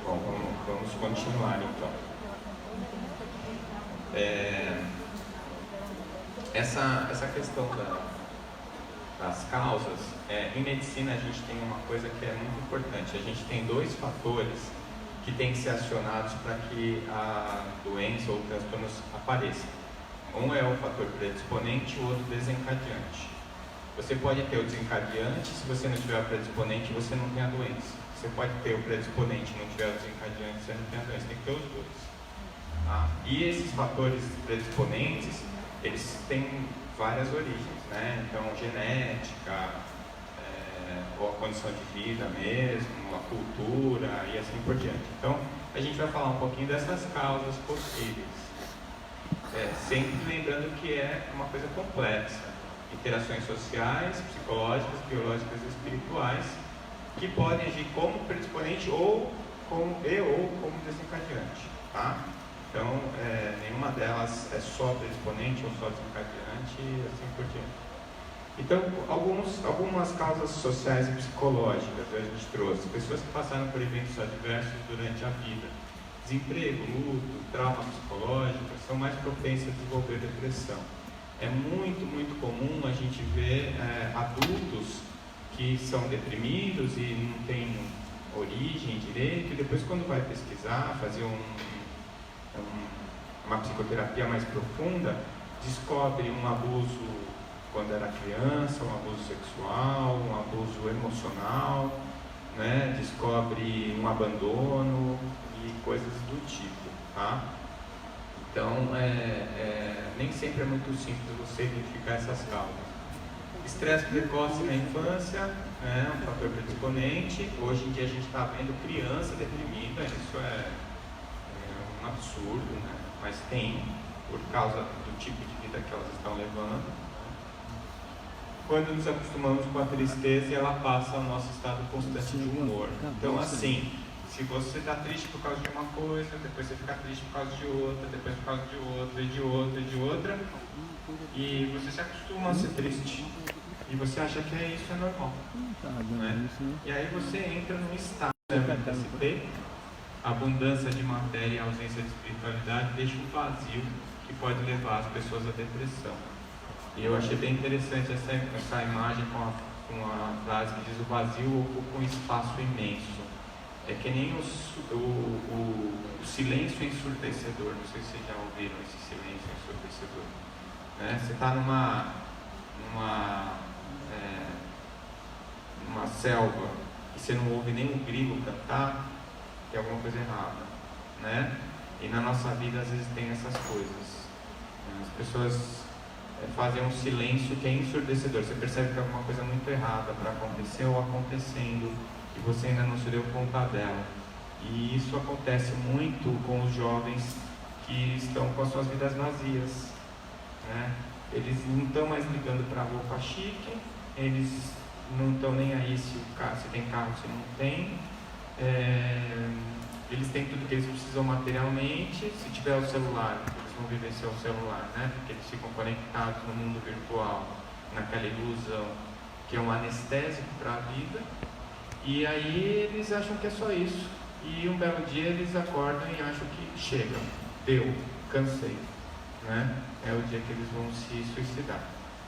Bom, vamos continuar então. Essa questão das causas, em medicina a gente tem uma coisa que é muito importante. A gente tem dois fatores que têm que ser acionados para que a doença ou o transtorno apareça. Um é o fator predisponente e o outro desencadeante. Você pode ter o desencadeante, se você não tiver o predisponente, você não tem a doença. Você pode ter o predisponente e não tiver o desencadeante, você não tem a doença. Tem que ter os dois. Tá? E esses fatores predisponentes, eles têm várias origens, né? Então, genética, ou a condição de vida mesmo, a cultura e assim por diante. Então, a gente vai falar um pouquinho dessas causas possíveis. Sempre lembrando que é uma coisa complexa. Interações sociais, psicológicas, biológicas e espirituais, que podem agir como predisponente ou como desencadeante, tá? Então, nenhuma delas é só predisponente ou só desencadeante e assim por diante. Então, algumas causas sociais e psicológicas a gente trouxe. Pessoas que passaram por eventos adversos durante a vida. Desemprego, luto, trauma psicológico, são mais propensas a desenvolver depressão. É muito, muito comum a gente ver adultos que são deprimidos e não têm origem direito, e depois quando vai pesquisar, fazer uma psicoterapia mais profunda, descobre um abuso quando era criança, um abuso sexual, um abuso emocional, né? Descobre um abandono e coisas do tipo, tá? Então, nem sempre é muito simples você identificar essas causas. Estresse precoce na infância, um fator predisponente. Hoje em dia a gente está vendo criança deprimida, isso é um absurdo, né? Mas tem, por causa do tipo de vida que elas estão levando. Quando nos acostumamos com a tristeza, ela passa ao nosso estado constante de humor. Então, assim, se você está triste por causa de uma coisa, depois você fica triste por causa de outra, depois por causa de outra, e de outra, e de outra, e você se acostuma a ser triste. E você acha que isso é normal, né? E aí você entra num estado de MST, abundância de matéria e ausência de espiritualidade deixa um vazio que pode levar as pessoas à depressão. E eu achei bem interessante essa imagem com a frase que diz: o vazio ocupa um espaço imenso. É que nem o silêncio ensurdecedor. Não sei se vocês já ouviram esse silêncio ensurdecedor, né? Você está numa selva e você não ouve nem um grilo cantar, tem alguma coisa errada, né? E na nossa vida às vezes tem essas coisas. As pessoas fazem um silêncio que é ensurdecedor. Você percebe que alguma coisa muito errada para acontecer ou acontecendo e você ainda não se deu conta dela. E isso acontece muito com os jovens que estão com as suas vidas vazias, né? Eles não estão mais ligando para a roupa chique, eles não estão nem aí se tem carro, se não tem. Eles têm tudo que eles precisam materialmente. Se tiver o celular, eles vão vivenciar o celular, né? Porque eles ficam conectados no mundo virtual, naquela ilusão que é um anestésico para a vida. E aí eles acham que é só isso. E um belo dia eles acordam e acham que chega, deu, cansei, né? É o dia que eles vão se suicidar.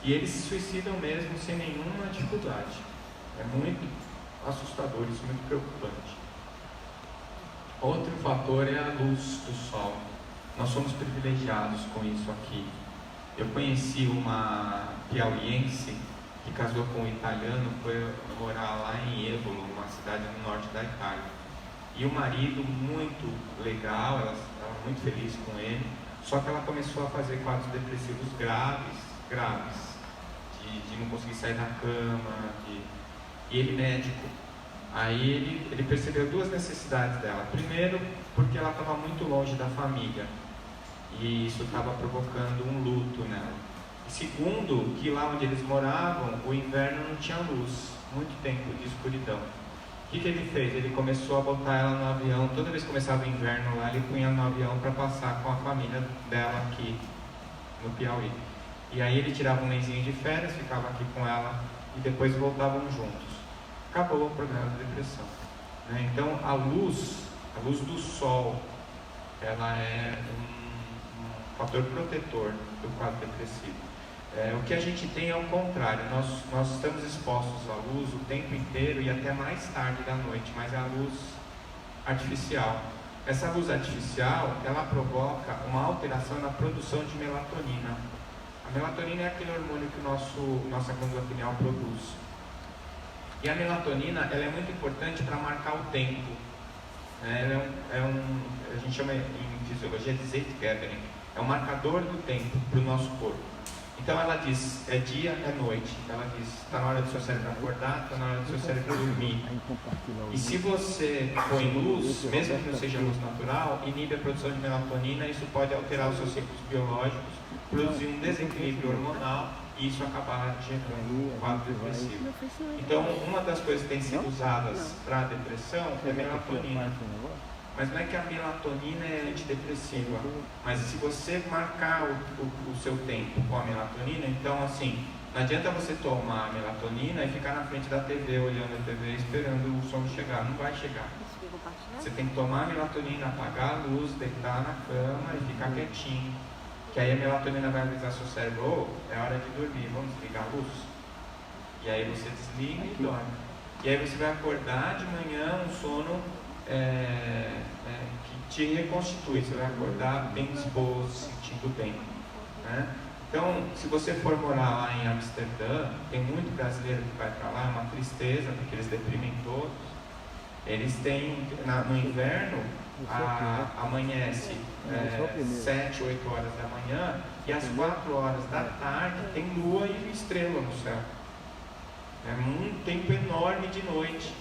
E eles se suicidam mesmo sem nenhuma dificuldade. É muito assustador, isso é muito preocupante. Outro fator é a luz do sol. Nós somos privilegiados com isso aqui. Eu conheci uma piauiense que casou com um italiano, foi morar lá em Ébolo, uma cidade no norte da Itália. E o marido, muito legal, ela estava muito feliz com ele, só que ela começou a fazer quadros depressivos graves, de não conseguir sair da cama, e ele médico. Aí ele percebeu duas necessidades dela. Primeiro, porque ela estava muito longe da família, e isso estava provocando um luto nela. E segundo, que lá onde eles moravam, o inverno não tinha luz, muito tempo de escuridão. O que ele fez? Ele começou a botar ela no avião. Toda vez que começava o inverno lá, ele punha no avião para passar com a família dela aqui no Piauí. E aí ele tirava um mêsinho de férias, ficava aqui com ela e depois voltavam juntos. Acabou o problema da depressão, né? Então a luz do sol, ela é um fator protetor do quadro depressivo. O que a gente tem é o contrário, nós estamos expostos à luz o tempo inteiro e até mais tarde da noite, mas é a luz artificial. Essa luz artificial, ela provoca uma alteração na produção de melatonina. A melatonina é aquele hormônio que nossa glândula pineal produz. E a melatonina, ela é muito importante para marcar o tempo. Ela a gente chama em fisiologia de Zeitgeber, é um marcador do tempo para o nosso corpo. Então ela diz, é dia, é noite. Ela diz, está na hora do seu cérebro acordar, está na hora do seu cérebro dormir. E se você põe luz, mesmo que não seja luz natural, inibe a produção de melatonina, isso pode alterar os seus ciclos biológicos, produzir um desequilíbrio hormonal e isso acabar gerando um quadro depressivo. Então, uma das coisas que tem sido usadas para a depressão é melatonina. Mas não é que a melatonina é antidepressiva, mas se você marcar o seu tempo com a melatonina, então assim, não adianta você tomar a melatonina e ficar na frente da TV, olhando a TV, esperando o sono chegar, não vai chegar. Você tem que tomar a melatonina, apagar a luz, deitar na cama e ficar quietinho, que aí a melatonina vai avisar seu cérebro, é hora de dormir, vamos desligar a luz. E aí você desliga e dorme. E aí você vai acordar de manhã um sono que te reconstitui, você vai acordar bem disposto, sentindo bem, né? Então, se você for morar lá em Amsterdã, tem muito brasileiro que vai para lá, é uma tristeza, porque eles deprimem todos. Eles têm, no inverno, amanhece 7, 8 horas da manhã, e às 4 horas da tarde tem lua e estrela no céu. É um tempo enorme de noite.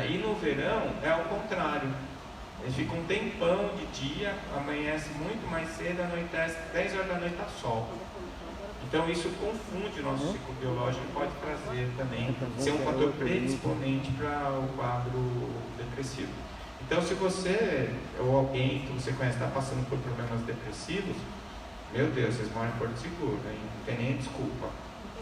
E no verão é ao contrário, eles ficam um tempão de dia, amanhece muito mais cedo, anoitece 10 horas da noite está sol. Então isso confunde o nosso ciclo biológico e pode trazer também, ser um fator predisponente para o quadro depressivo. Então se você ou alguém que você conhece está passando por problemas depressivos, meu Deus, vocês moram em Porto Seguro, hein? Não tem nem desculpa.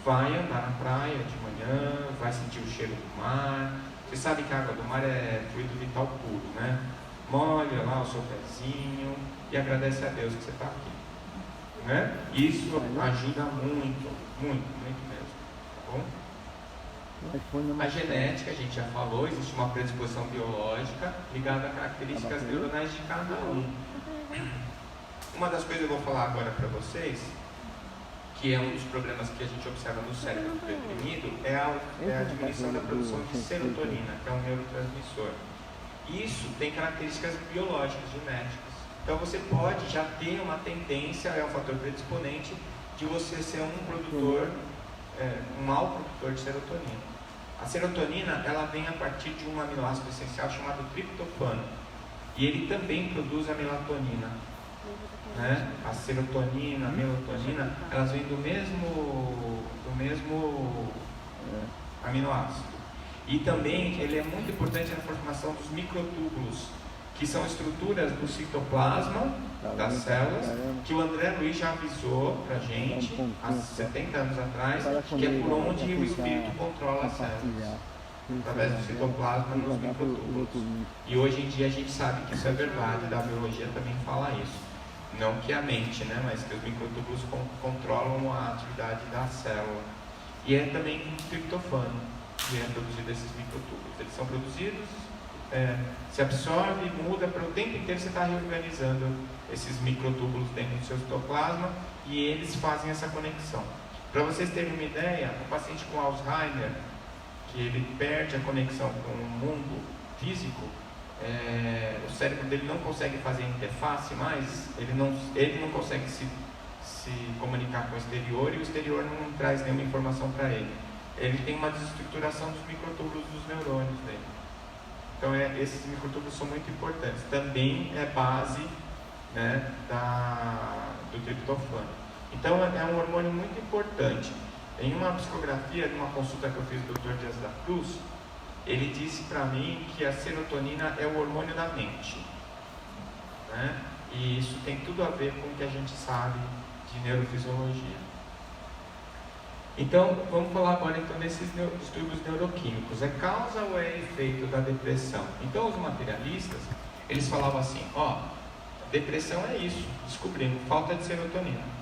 Vai andar na praia de manhã, vai sentir o cheiro do mar. Você sabe que a água do mar é fluido vital puro, né? Molha lá o seu pezinho e agradece a Deus que você está aqui, né? Isso ajuda muito, muito, muito mesmo, tá bom? A genética, a gente já falou, existe uma predisposição biológica ligada a características neuronais de cada um. Uma das coisas que eu vou falar agora para vocês, que é um dos problemas que a gente observa no cérebro deprimido, é a diminuição da produção de serotonina, que é um neurotransmissor. Isso tem características biológicas, genéticas. Então você pode já ter uma tendência, é um fator predisponente, de você ser um produtor, um mau produtor de serotonina. A serotonina, ela vem a partir de um aminoácido essencial chamado triptofano. E ele também produz a melatonina. Né? A serotonina, a melatonina, elas vêm do mesmo aminoácido. E também ele é muito importante na formação dos microtúbulos, que são estruturas do citoplasma das células, que o André Luiz já avisou pra gente há 70 anos atrás, que é por onde o espírito controla as células, através do citoplasma nos microtúbulos. E hoje em dia a gente sabe que isso é verdade, da biologia também fala isso. Não que a mente, né, mas que os microtúbulos controlam a atividade da célula. E é também um triptofano que é produzido esses microtúbulos. Eles são produzidos, se absorve, muda, para o tempo inteiro você está reorganizando esses microtúbulos dentro do seu citoplasma e eles fazem essa conexão. Para vocês terem uma ideia, o paciente com Alzheimer, que ele perde a conexão com o mundo físico, o cérebro dele não consegue fazer interface mais, ele não consegue se comunicar com o exterior e o exterior não traz nenhuma informação para ele. Ele tem uma desestruturação dos microtúbulos dos neurônios dele. Então esses microtúbulos são muito importantes. Também é base, né, do triptofano. Então é um hormônio muito importante. Em uma psicografia, numa consulta que eu fiz do Dr. Dias da Cruz, ele disse para mim que a serotonina é o hormônio da mente, né? E isso tem tudo a ver com o que a gente sabe de neurofisiologia. Então, vamos falar agora então desses distúrbios neuroquímicos. É causa ou é efeito da depressão? Então, os materialistas, eles falavam assim, depressão é isso, descobrimos, falta de serotonina.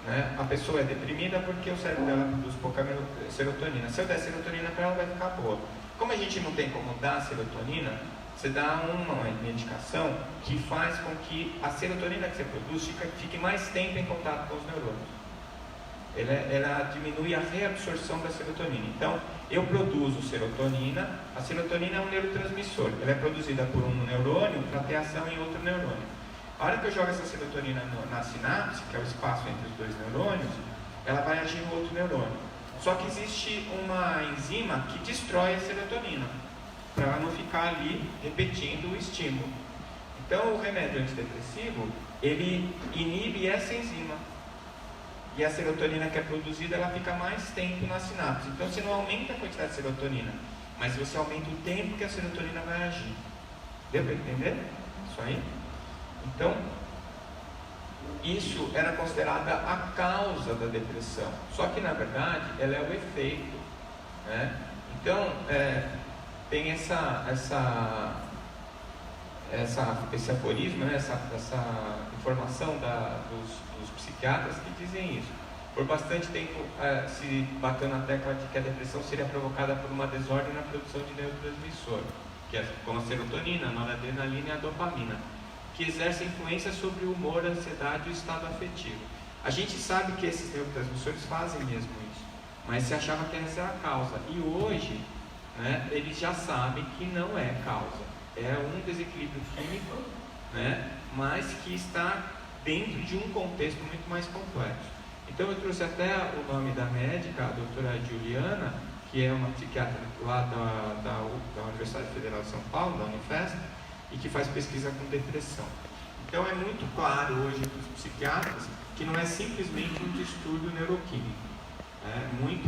Né? A pessoa é deprimida porque o cérebro dela produz pouca serotonina. Se eu der serotonina para ela, vai ficar boa. Como a gente não tem como dar serotonina, você dá uma medicação que faz com que a serotonina que você produz fique mais tempo em contato com os neurônios. Ela diminui a reabsorção da serotonina. Então, eu produzo serotonina. A serotonina é um neurotransmissor. Ela é produzida por um neurônio para ter ação em outro neurônio. A hora que eu jogo essa serotonina na sinapse, que é o espaço entre os dois neurônios, ela vai agir no outro neurônio. Só que existe uma enzima que destrói a serotonina, para ela não ficar ali repetindo o estímulo. Então, o remédio antidepressivo, ele inibe essa enzima. E a serotonina que é produzida, ela fica mais tempo na sinapse. Então, você não aumenta a quantidade de serotonina, mas você aumenta o tempo que a serotonina vai agir. Deu para entender? Isso aí? Então, isso era considerada a causa da depressão. Só que, na verdade, ela é o efeito. Né? Então, tem esse aforismo, né? essa informação dos psiquiatras que dizem isso. Por bastante tempo se bateu na tecla de que a depressão seria provocada por uma desordem na produção de neurotransmissor, que é como a serotonina, a noradrenalina e a dopamina, que exercem influência sobre o humor, a ansiedade e o estado afetivo. A gente sabe que esses neurotransmissores fazem mesmo isso, mas se achava que essa era a causa. E hoje, né, eles já sabem que não é causa. É um desequilíbrio químico, né, mas que está dentro de um contexto muito mais complexo. Então eu trouxe até o nome da médica, a doutora Juliana, que é uma psiquiatra lá da Universidade Federal de São Paulo, da Unifesp, e que faz pesquisa com depressão. Então é muito claro hoje para os psiquiatras que não é simplesmente um distúrbio neuroquímico.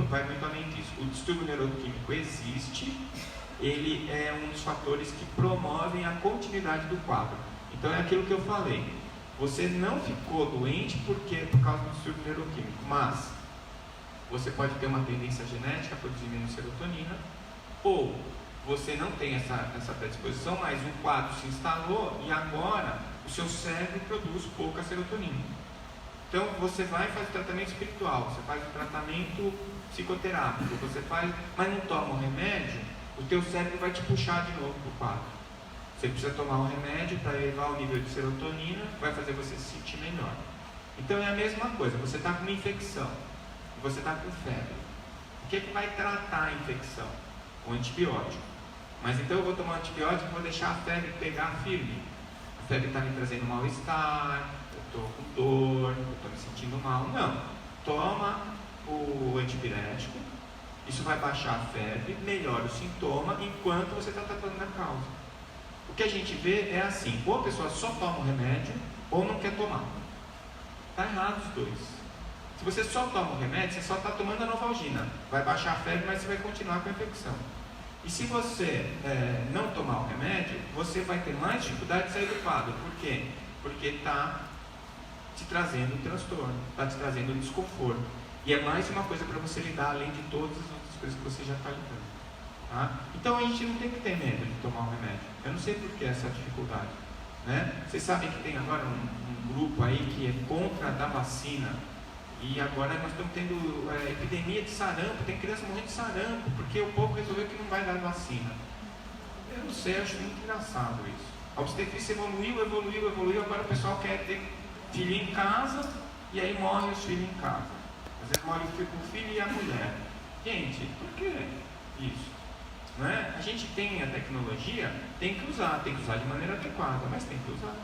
Vai muito além disso. O distúrbio neuroquímico existe, ele é um dos fatores que promovem a continuidade do quadro. Então é aquilo que eu falei. Você não ficou doente por causa do distúrbio neuroquímico, mas você pode ter uma tendência genética a produzir menos serotonina, ou você não tem essa predisposição, mas um quadro se instalou e agora o seu cérebro produz pouca serotonina. Então você vai fazer tratamento espiritual, você faz o tratamento psicoterápico, mas não toma o remédio, o teu cérebro vai te puxar de novo para o quadro. Você precisa tomar um remédio para elevar o nível de serotonina, vai fazer você se sentir melhor. Então é a mesma coisa, você está com uma infecção, você está com febre. O que vai tratar a infecção? O antibiótico. Mas então eu vou tomar um antibiótico e vou deixar a febre pegar firme. A febre está me trazendo mal-estar, eu estou com dor, eu estou me sentindo mal. Não, toma o antipirético, isso vai baixar a febre, melhora o sintoma, enquanto você está tratando a causa. O que a gente vê é assim, ou a pessoa só toma o remédio, ou não quer tomar. Está errado os dois. Se você só toma o remédio, você só está tomando a Novalgina. Vai baixar a febre, mas você vai continuar com a infecção. E se você não tomar o remédio, você vai ter mais dificuldade de sair do quadro. Por quê? Porque está te trazendo um transtorno, está te trazendo um desconforto. E é mais uma coisa para você lidar, além de todas as outras coisas que você já está lidando. Tá? Então a gente não tem que ter medo de tomar o remédio. Eu não sei por que essa dificuldade. Né? Vocês sabem que tem agora um grupo aí que é contra a vacina. E agora nós estamos tendo epidemia de sarampo, tem criança morrendo de sarampo, porque o povo resolveu que não vai dar vacina. Eu não sei, eu acho muito engraçado isso. A obstetrícia evoluiu, agora o pessoal quer ter filho em casa, e aí morre os filhos em casa. Às vezes morre o filho e a mulher. Gente, por que isso? Não é? A gente tem a tecnologia, tem que usar de maneira adequada, mas tem que usar.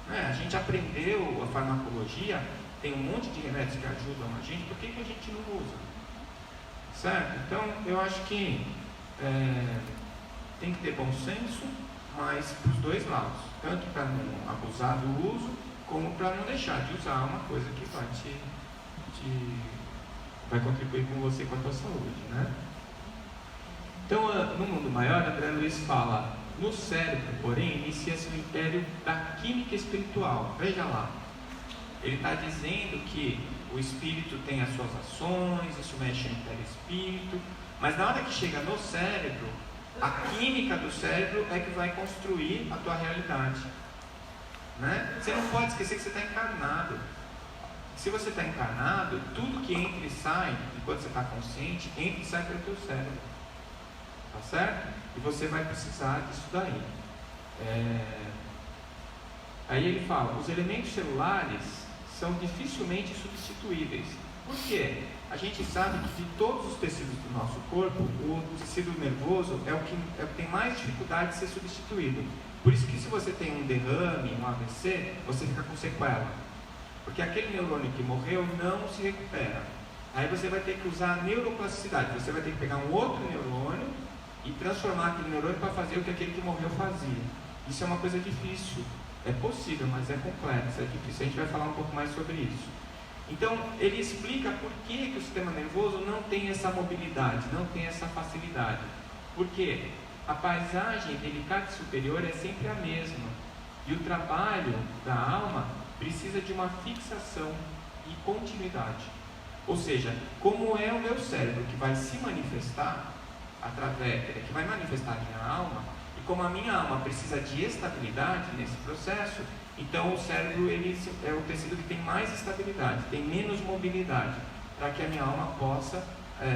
Não é? A gente aprendeu a farmacologia, tem um monte de remédios que ajudam a gente, por que a gente não usa? Certo? Então, eu acho que tem que ter bom senso, mas para os dois lados. Tanto para não abusar do uso, como para não deixar de usar uma coisa que vai contribuir com você, com a tua saúde, né? Então, no mundo maior, André Luiz fala, no cérebro, porém, inicia-se o império da química espiritual. Veja lá. Ele está dizendo que o espírito tem as suas ações, isso mexe no perispírito, mas na hora que chega no cérebro, a química do cérebro é que vai construir a tua realidade, né? Você não pode esquecer que você está encarnado. Se você está encarnado, tudo que entra e sai, enquanto você está consciente, entra e sai pelo teu cérebro, tá certo? E você vai precisar disso daí. Aí ele fala, os elementos celulares são dificilmente substituíveis. Por quê? A gente sabe que de todos os tecidos do nosso corpo, o tecido nervoso é o que tem mais dificuldade de ser substituído. Por isso que se você tem um derrame, um AVC, você fica com sequela. Porque aquele neurônio que morreu não se recupera. Aí você vai ter que usar a neuroplasticidade. Você vai ter que pegar um outro neurônio e transformar aquele neurônio para fazer o que aquele que morreu fazia. Isso é uma coisa difícil. É possível, mas é complexo, é difícil. A gente vai falar um pouco mais sobre isso. Então, ele explica por que o sistema nervoso não tem essa mobilidade, não tem essa facilidade. Porque a paisagem delicada e superior é sempre a mesma. E o trabalho da alma precisa de uma fixação e continuidade. Ou seja, como é o meu cérebro que vai se manifestar que vai manifestar a minha alma, e como a minha alma precisa de estabilidade nesse processo, então o cérebro ele é o tecido que tem mais estabilidade, tem menos mobilidade, para que a minha alma possa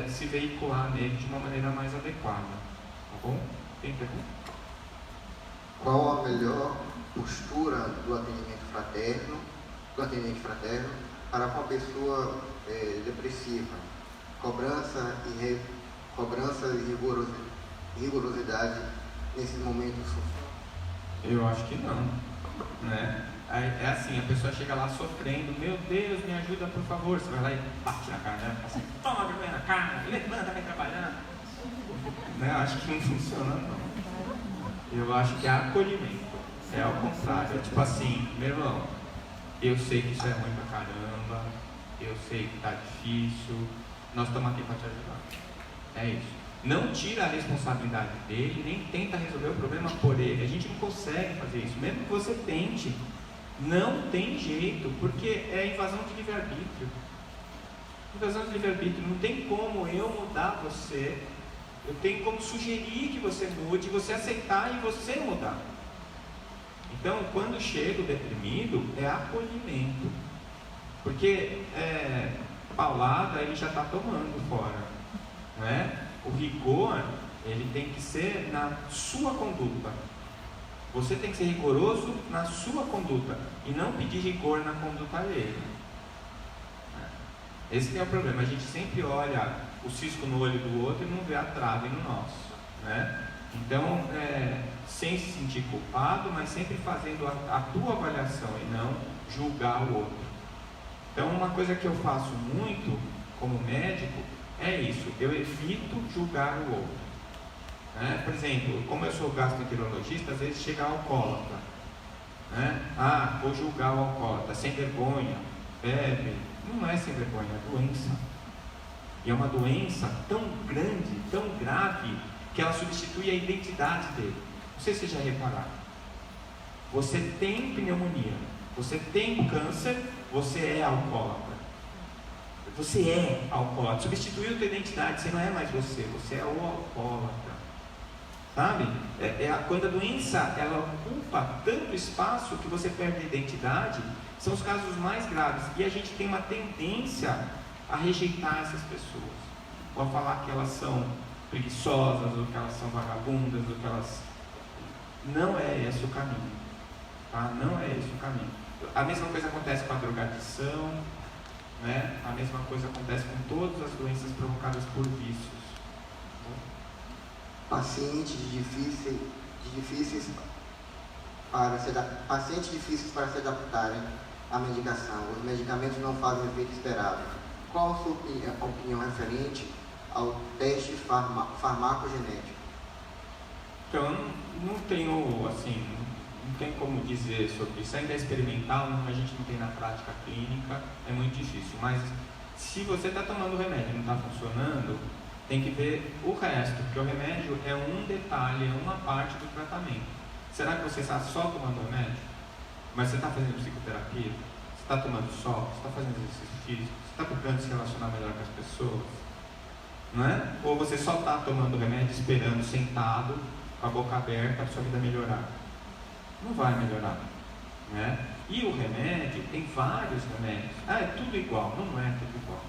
se veicular nele de uma maneira mais adequada. Tá bom? Tem pergunta? Qual a melhor postura do atendente fraterno para uma pessoa depressiva? Cobrança e rigorosidade nesses momentos? Eu acho que não, né? É assim, a pessoa chega lá sofrendo, meu Deus, me ajuda por favor, você vai lá e bate na cara, né? Assim, toma vergonha na cara, levanta, vai trabalhar, né? Eu acho que não funciona não. Eu acho que é acolhimento, é ao contrário, é tipo assim, meu irmão, eu sei que isso é ruim pra caramba, eu sei que tá difícil, nós estamos aqui para te ajudar. É isso. Não tira a responsabilidade dele, nem tenta resolver o problema por ele. A gente não consegue fazer isso. Mesmo que você tente, não tem jeito, porque é invasão de livre-arbítrio. Invasão de livre-arbítrio. Não tem como eu mudar você. Eu tenho como sugerir que você mude, você aceitar e você mudar. Então, quando chega o deprimido, é acolhimento. Porque paulada ele já está tomando fora. Não é? O rigor, ele tem que ser na sua conduta. Você tem que ser rigoroso na sua conduta e não pedir rigor na conduta alheia. Esse que é o problema. A gente sempre olha o cisco no olho do outro e não vê a trave no nosso, né? Então, sem se sentir culpado, mas sempre fazendo a tua avaliação e não julgar o outro. Então, uma coisa que eu faço muito como médico é isso, eu evito julgar o outro. Né? Por exemplo, como eu sou gastroenterologista, às vezes chega alcoólatra. Né? Ah, vou julgar o alcoólatra, sem vergonha, bebe. Não é sem vergonha, é doença. E é uma doença tão grande, tão grave, que ela substitui a identidade dele. Não sei se vocês já repararam. Você tem pneumonia, você tem câncer, você é alcoólatra. Você é alcoólatra, substituiu a tua identidade, você não é mais você é o alcoólatra. Sabe? Quando a doença ela ocupa tanto espaço que você perde a identidade, são os casos mais graves. E a gente tem uma tendência a rejeitar essas pessoas, ou a falar que elas são preguiçosas, ou que elas são vagabundas, ou que elas... Não é esse o caminho. Tá? Não é esse o caminho. A mesma coisa acontece com a drogadição, né? A mesma coisa acontece com todas as doenças provocadas por vícios. Pacientes difíceis para se adaptarem à medicação. Os medicamentos não fazem o efeito esperado. Qual a sua opinião referente ao teste farmacogenético? Então, não tenho, assim, não tem como dizer sobre isso. Ainda é experimental, a gente não tem na prática clínica, é muito difícil. Mas se você está tomando o remédio e não está funcionando, tem que ver o resto, porque o remédio é um detalhe, é uma parte do tratamento. Será que você está só tomando remédio? Mas você está fazendo psicoterapia? Você está tomando sol? Você está fazendo exercício físico? Você está procurando se relacionar melhor com as pessoas? Não é? Ou você só está tomando remédio esperando sentado, com a boca aberta, para a sua vida melhorar? Não vai melhorar, né? E o remédio, tem vários remédios. Ah, é tudo igual? Não é tudo igual.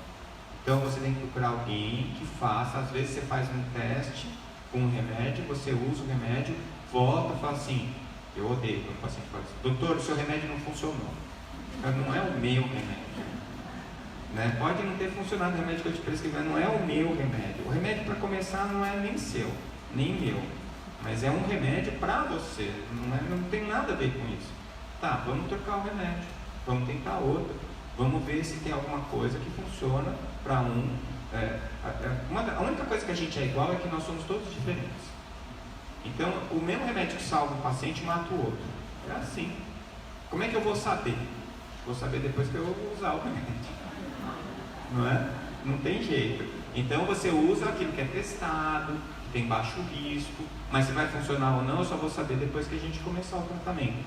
Então você tem que procurar alguém que faça. Às vezes você faz um teste com um remédio, você usa o remédio, volta e fala assim, eu odeio quando o paciente fala assim, doutor, o seu remédio não funcionou. Não é o meu remédio, né? Pode não ter funcionado o remédio que eu te prescrevi, mas não é o meu remédio. O remédio, para começar, não é nem seu, nem meu, mas é um remédio para você, não tem nada a ver com isso. Tá, vamos trocar o remédio, vamos tentar outro, vamos ver se tem alguma coisa que funciona para um. A única coisa que a gente é igual é que nós somos todos diferentes. Então, o mesmo remédio que salva um paciente mata o outro. É assim. Como é que eu vou saber? Vou saber depois que eu usar o remédio. Não é? Não tem jeito. Então, você usa aquilo que é testado, que tem baixo risco, mas se vai funcionar ou não, eu só vou saber depois que a gente começar o tratamento.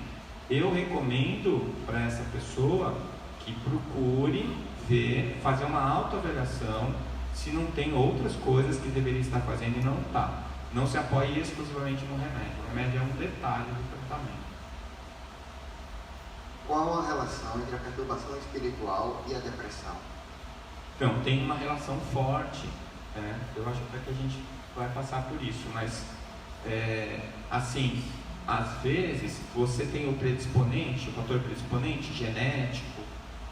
Eu recomendo para essa pessoa que procure ver, fazer uma autoavaliação se não tem outras coisas que deveria estar fazendo e não está. Não se apoie exclusivamente no remédio. O remédio é um detalhe do tratamento. Qual a relação entre a perturbação espiritual e a depressão? Então, tem uma relação forte, né? Eu acho até que a gente vai passar por isso, mas assim, às vezes você tem o predisponente, o fator predisponente genético,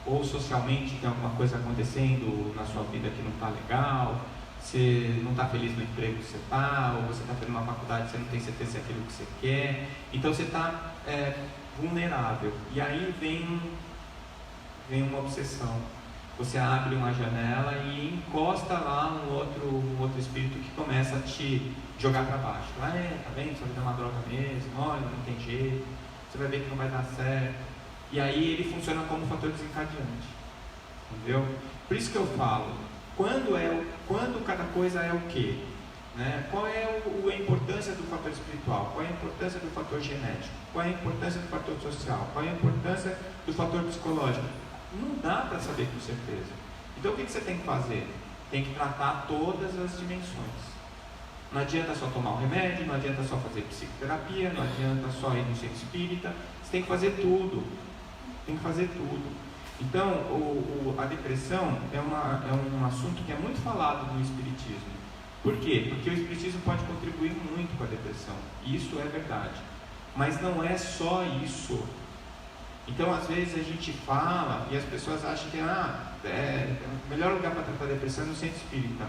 ou socialmente tem alguma coisa acontecendo na sua vida que não está legal, você não está feliz no emprego que você está, ou você está fazendo uma faculdade e você não tem certeza se é aquilo que você quer, então você está vulnerável, e aí vem uma obsessão. Você abre uma janela e encosta lá um outro espírito que começa a te jogar para baixo. Tá vendo? Sua vida é uma droga mesmo, olha, não tem jeito, você vai ver que não vai dar certo. E aí ele funciona como fator desencadeante. Entendeu? Por isso que eu falo, quando cada coisa é o quê? Né? Qual é a importância do fator espiritual? Qual é a importância do fator genético? Qual é a importância do fator social? Qual é a importância do fator psicológico? Não dá para saber com certeza. Então o que você tem que fazer? Tem que tratar todas as dimensões. Não adianta só tomar um remédio, não adianta só fazer psicoterapia, não adianta só ir no centro espírita. Você tem que fazer tudo. Tem que fazer tudo. Então a depressão é um assunto que é muito falado no espiritismo. Por quê? Porque o espiritismo pode contribuir muito com a depressão. Isso é verdade. Mas não é só isso. Então, às vezes a gente fala e as pessoas acham que o melhor lugar para tratar a depressão é no centro espírita.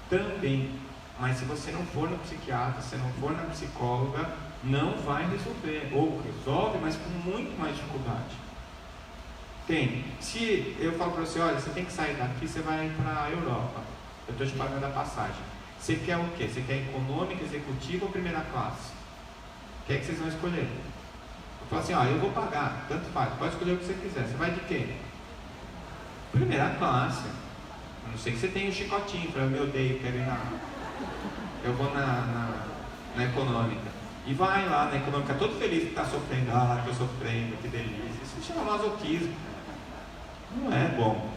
Também. Mas se você não for no psiquiatra, se não for na psicóloga, não vai resolver. Ou resolve, mas com muito mais dificuldade. Se eu falo para você, olha, você tem que sair daqui, você vai para a Europa. Eu estou te pagando a passagem. Você quer o quê? Você quer econômica, executiva ou primeira classe? O que é que vocês vão escolher? Eu falo assim, eu vou pagar, tanto faz, pode escolher o que você quiser. Você vai de quê? Primeira classe. A não ser que você tenha um chicotinho, eu me odeio, quero ir eu vou na econômica. E vai lá na econômica, todo feliz que está sofrendo, estou sofrendo, que delícia. Isso se chama masoquismo. Não é bom.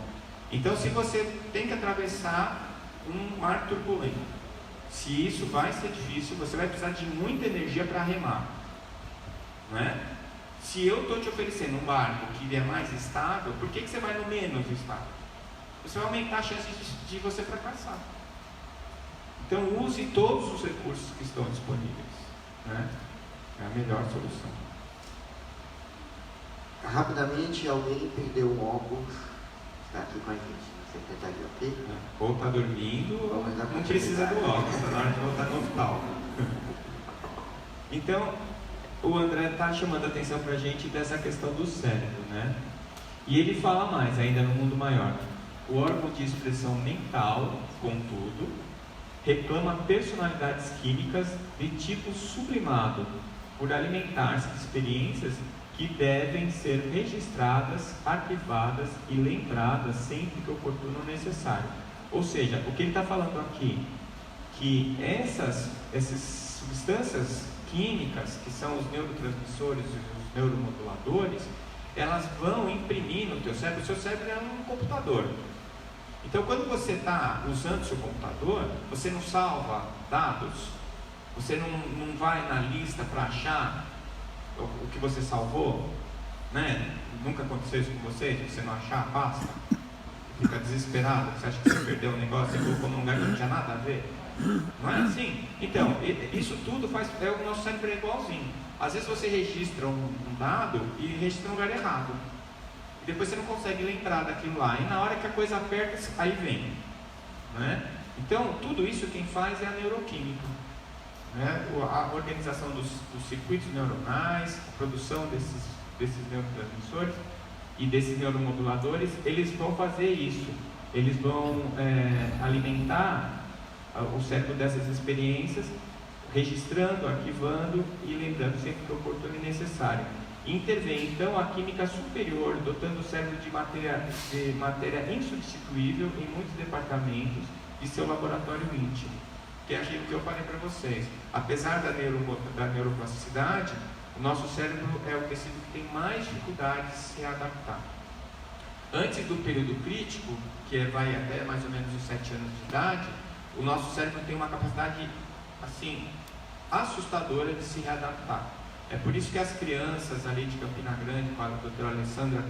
Então, se você tem que atravessar um mar turbulento, se isso vai ser difícil, você vai precisar de muita energia para remar. Não é? Se eu estou te oferecendo um barco que é mais estável, por que você vai no menos estável? Você vai aumentar a chance de você fracassar. Então use todos os recursos que estão disponíveis. Né? É a melhor solução. Rapidamente, alguém perdeu um óculos, está aqui com a gente, na secretaria, ok? Ou está dormindo, não precisa do óculos, está na hora de voltar no oftalmo. Então, o André está chamando a atenção para a gente dessa questão do cérebro, né? E ele fala mais, ainda no mundo maior. O órgão de expressão mental, contudo, reclama personalidades químicas de tipo sublimado, por alimentar-se de experiências que devem ser registradas, arquivadas e lembradas sempre que oportuno ou necessário. Ou seja, o que ele está falando aqui, que essas substâncias químicas, que são os neurotransmissores e os neuromoduladores, elas vão imprimir no teu cérebro. O seu cérebro é um computador. Então, quando você está usando o seu computador, você não salva dados, você não vai na lista para achar o que você salvou, né? Nunca aconteceu isso com você, de você não achar a pasta? Fica desesperado, você acha que você perdeu o negócio, você colocou num lugar que não tinha nada a ver? Não é assim? Então, isso tudo faz, o nosso cérebro é igualzinho. Às vezes você registra um dado e registra no lugar errado. E depois você não consegue lembrar daquilo lá. E na hora que a coisa aperta, aí vem. Né? Então, tudo isso quem faz é a neuroquímica. Né? A organização dos circuitos neuronais, a produção desses neurotransmissores e desses neuromoduladores, eles vão fazer isso. Eles vão alimentar o cérebro dessas experiências, registrando, arquivando e lembrando sempre que é oportuno e necessário. Intervém então a química superior, dotando o cérebro de matéria insubstituível em muitos departamentos de seu laboratório íntimo, que é aquilo que eu falei para vocês. Apesar da neuroplasticidade, o nosso cérebro é o tecido que tem mais dificuldade de se adaptar. Antes do período crítico, que vai até mais ou menos os 7 anos de idade, o nosso cérebro tem uma capacidade assim assustadora de se readaptar. É por isso que as crianças ali de Campina Grande, com a doutora Alessandra,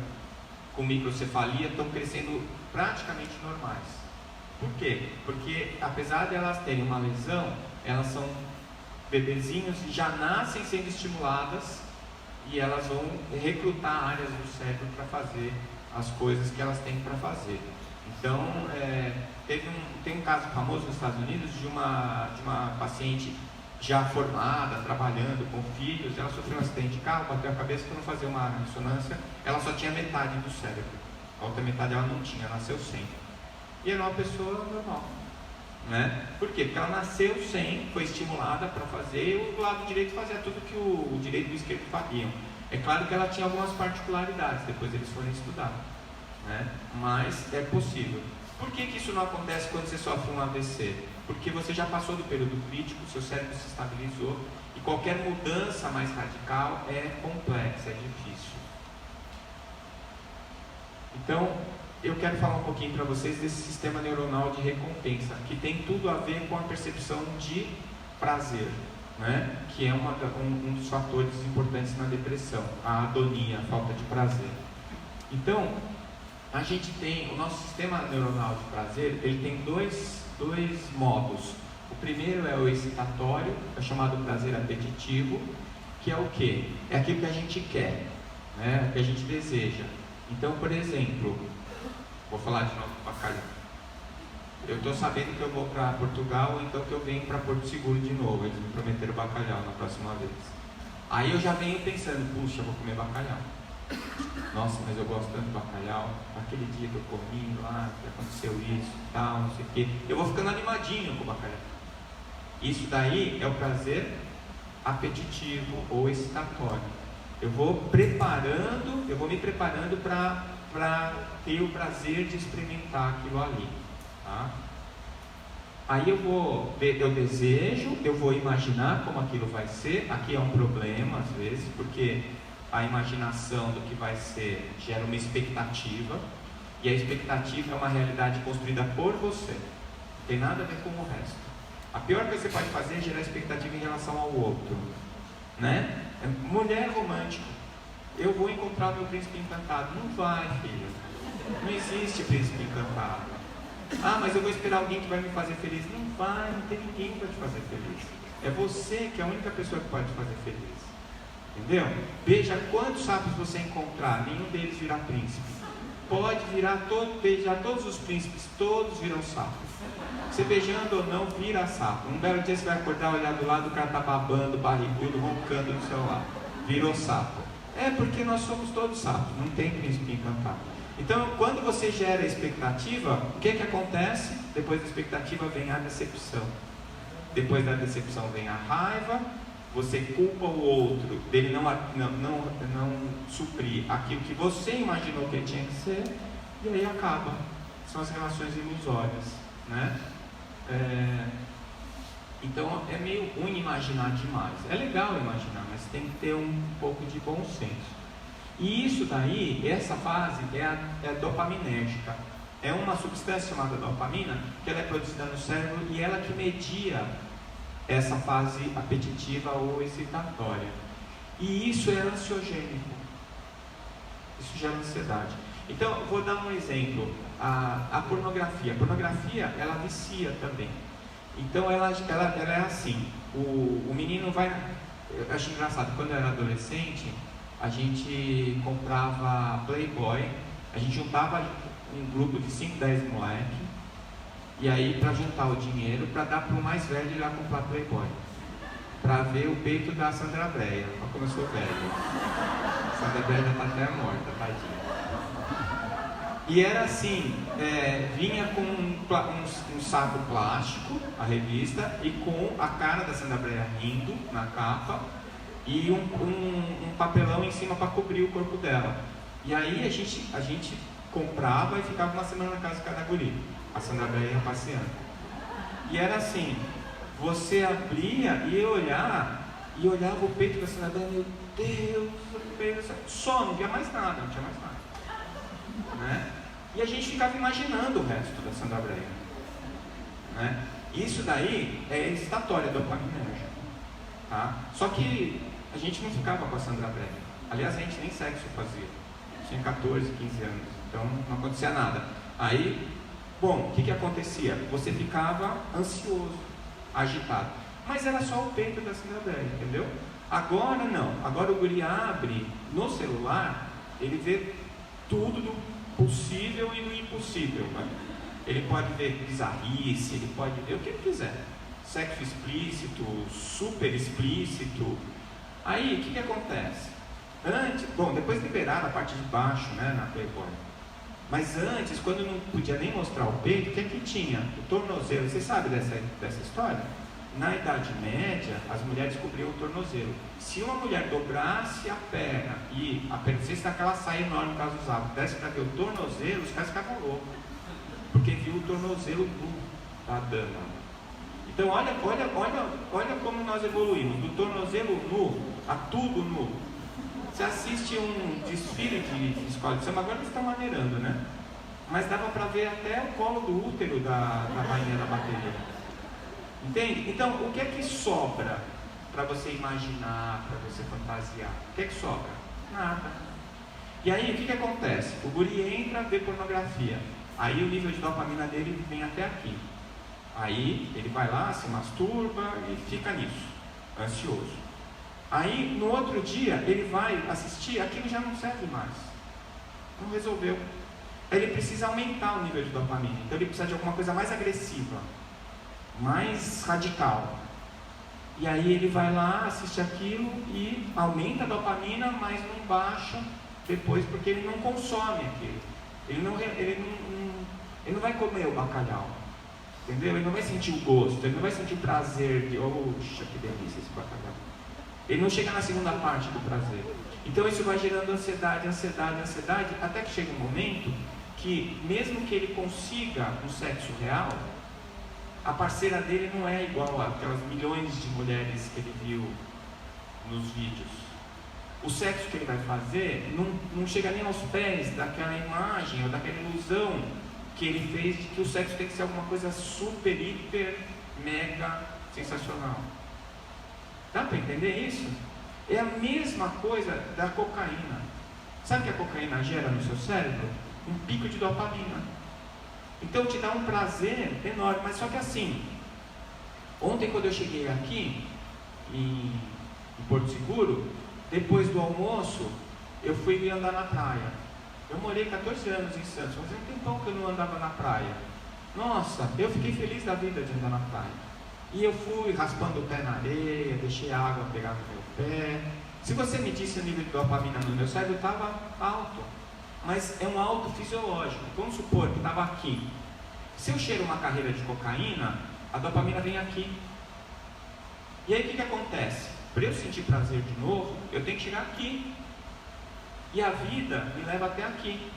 com microcefalia, estão crescendo praticamente normais. Por quê? Porque apesar de elas terem uma lesão, elas são bebezinhos e já nascem sendo estimuladas e elas vão recrutar áreas do cérebro para fazer as coisas que elas têm para fazer. Então, tem um caso famoso nos Estados Unidos de uma paciente já formada, trabalhando com filhos. Ela sofreu um acidente de carro, bateu a cabeça, para não fazer uma ressonância, ela só tinha metade do cérebro, a outra metade ela não tinha, nasceu sem. E era uma pessoa normal, né? Por quê? Porque ela nasceu sem, foi estimulada para fazer, e o lado direito fazia tudo que o direito e o esquerdo faziam. É claro que ela tinha algumas particularidades, depois eles foram estudar, né? Mas é possível. Por que isso não acontece quando você sofre um AVC? Porque você já passou do período crítico, seu cérebro se estabilizou, e qualquer mudança mais radical é complexa, é difícil. Então, eu quero falar um pouquinho para vocês desse sistema neuronal de recompensa, que tem tudo a ver com a percepção de prazer, né? Que é um dos fatores importantes na depressão, a adonia, a falta de prazer. Então, a gente tem, o nosso sistema neuronal de prazer, ele tem dois modos. O primeiro é o excitatório, é chamado prazer apetitivo, que é o quê? É aquilo que a gente quer, né? Que a gente deseja. Então, por exemplo, vou falar de novo do bacalhau. Eu estou sabendo que eu vou para Portugal, ou então que eu venho para Porto Seguro de novo. Eles me prometeram bacalhau na próxima vez. Aí eu já venho pensando, puxa, eu vou comer bacalhau. Nossa, mas eu gosto tanto de bacalhau. Aquele dia que eu comi lá, que aconteceu isso, tal, não sei o quê. Eu vou ficando animadinho com o bacalhau. Isso daí é o prazer apetitivo ou excitatório. Eu vou me preparando para ter o prazer de experimentar aquilo ali, tá? Aí eu desejo, eu vou imaginar como aquilo vai ser. Aqui é um problema às vezes, porque a imaginação do que vai ser gera uma expectativa, e a expectativa é uma realidade construída por você, não tem nada a ver com o resto. A pior coisa que você pode fazer é gerar expectativa em relação ao outro, né? Mulher romântica, eu vou encontrar o meu príncipe encantado. Não vai, filho, não existe príncipe encantado. Ah, mas eu vou esperar alguém que vai me fazer feliz. Não vai, não tem ninguém para te fazer feliz. É você que é a única pessoa que pode te fazer feliz. Entendeu? Veja quantos sapos você encontrar, nenhum deles virá príncipe. Pode beijar todos os príncipes, todos viram sapo. Você beijando ou não, vira sapo. Um belo dia você vai acordar, olhar do lado, o cara tá babando, barrigudo, roncando no seu lado. Virou sapo. É porque nós somos todos sapos, não tem príncipe encantado. Então, quando você gera a expectativa, o que acontece? Depois da expectativa vem a decepção. Depois da decepção vem a raiva. Você culpa o outro dele não suprir aquilo que você imaginou que ele tinha que ser, e aí acaba. São as relações ilusórias, né? Então é meio ruim imaginar demais. É legal imaginar, mas tem que ter um pouco de bom senso. E isso daí, essa fase é dopaminérgica. É uma substância chamada dopamina que ela é produzida no cérebro e ela que media essa fase apetitiva ou excitatória. E isso é ansiogênico. Isso gera ansiedade. Então, vou dar um exemplo. A pornografia. A pornografia, ela vicia também. Então, ela é assim. O menino vai... Eu acho engraçado, quando eu era adolescente, a gente comprava Playboy, a gente juntava um grupo de 5, 10 moleques, e aí para juntar o dinheiro, para dar para o mais velho ir lá comprar Playboy, para ver o peito da Sandra Breia. Olha como eu sou velho. A Sandra Breia já está até morta, tadinha. E era assim, vinha com um saco plástico, a revista, e com a cara da Sandra Breia rindo na capa, e um papelão em cima para cobrir o corpo dela. E aí a gente comprava e ficava uma semana na casa de cada guri. A Sandra Breia ia passeando. E era assim, você abria e ia olhar, e olhava o peito da Sandra Breia, meu Deus, só, não via mais nada, não tinha mais nada. Né? E a gente ficava imaginando o resto da Sandra Breia. Né? Isso daí é excitatória, dopaminérgica. Tá? Só que a gente não ficava com a Sandra Breia. Aliás, a gente nem sexo fazia. Tinha 14, 15 anos. Então não acontecia nada. Aí, bom, o que acontecia? Você ficava ansioso, agitado. Mas era só o peito da Sandra Breia, entendeu? Agora não. Agora o guri abre no celular, ele vê tudo do possível e do impossível. Né? Ele pode ver bizarrice, ele pode ver o que ele quiser. Sexo explícito, super explícito. Aí, o que acontece? Antes, bom, depois liberaram a parte de baixo, né, na Playboy. Mas antes, quando não podia nem mostrar o peito, o que tinha? O tornozelo. Você sabe dessa história? Na Idade Média, as mulheres cobriam o tornozelo. Se uma mulher dobrasse a perna e a perna, não sei se naquela saia enorme que elas usavam, desse para ver o tornozelo, os caras ficavam loucos. Porque viu o tornozelo nu da dama. Então olha como nós evoluímos, do tornozelo nu a tudo nu. Você assiste um desfile de escola de samba, agora eles estão maneirando, né? Mas dava para ver até o colo do útero da rainha da bateria. Entende? Então, o que é que sobra para você imaginar, para você fantasiar? O que é que sobra? Nada. E aí, o que acontece? O guri entra, vê pornografia. Aí o nível de dopamina dele vem até aqui. Aí ele vai lá, se masturba e fica nisso, ansioso. Aí no outro dia ele vai assistir, aquilo já não serve mais. Não resolveu. Ele precisa aumentar o nível de dopamina. Então ele precisa de alguma coisa mais agressiva, mais radical. E aí ele vai lá, assiste aquilo e aumenta a dopamina, mas não baixa depois, porque ele não consome aquilo. Ele não vai comer o bacalhau. Entendeu? Ele não vai sentir o gosto, ele não vai sentir o prazer de, oxa, que delícia esse bacalhau. Ele não chega na segunda parte do prazer. Então isso vai gerando ansiedade, até que chega um momento que, mesmo que ele consiga um sexo real, a parceira dele não é igual àquelas milhões de mulheres que ele viu nos vídeos. O sexo que ele vai fazer não chega nem aos pés daquela imagem ou daquela ilusão que ele fez de que o sexo tem que ser alguma coisa super, hiper, mega sensacional. Dá para entender isso? É a mesma coisa da cocaína. Sabe o que a cocaína gera no seu cérebro? Um pico de dopamina. Então te dá um prazer enorme, mas só que assim, ontem quando eu cheguei aqui em Porto Seguro, depois do almoço, eu fui andar na praia. Eu morei 14 anos em Santos, mas um tempão que eu não andava na praia. Nossa, eu fiquei feliz da vida de andar na praia. E eu fui raspando o pé na areia, deixei a água pegar no meu pé. Se você medisse o nível de dopamina no meu cérebro, estava alto. Mas é um alto fisiológico. Vamos supor que estava aqui. Se eu cheiro uma carreira de cocaína, a dopamina vem aqui. E aí o que acontece? Para eu sentir prazer de novo, eu tenho que chegar aqui. E a vida me leva até aqui.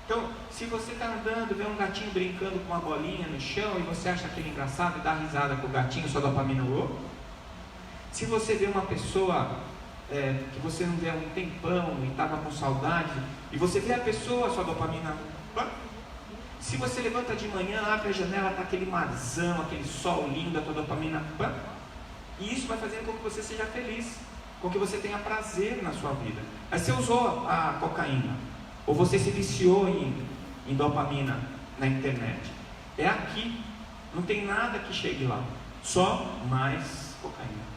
Então, se você está andando, vê um gatinho brincando com uma bolinha no chão e você acha aquilo engraçado e dá risada com o gatinho, sua dopamina voou. Se você vê uma pessoa que você não vê há um tempão e estava com saudade, e você vê a pessoa, a sua dopamina. Se você levanta de manhã, abre a janela, está aquele marzão, aquele sol lindo, a tua dopamina. E isso vai fazendo com que você seja feliz, com que você tenha prazer na sua vida. Aí você usou a cocaína, ou você se viciou em dopamina na internet. É aqui, não tem nada que chegue lá, só mais cocaína.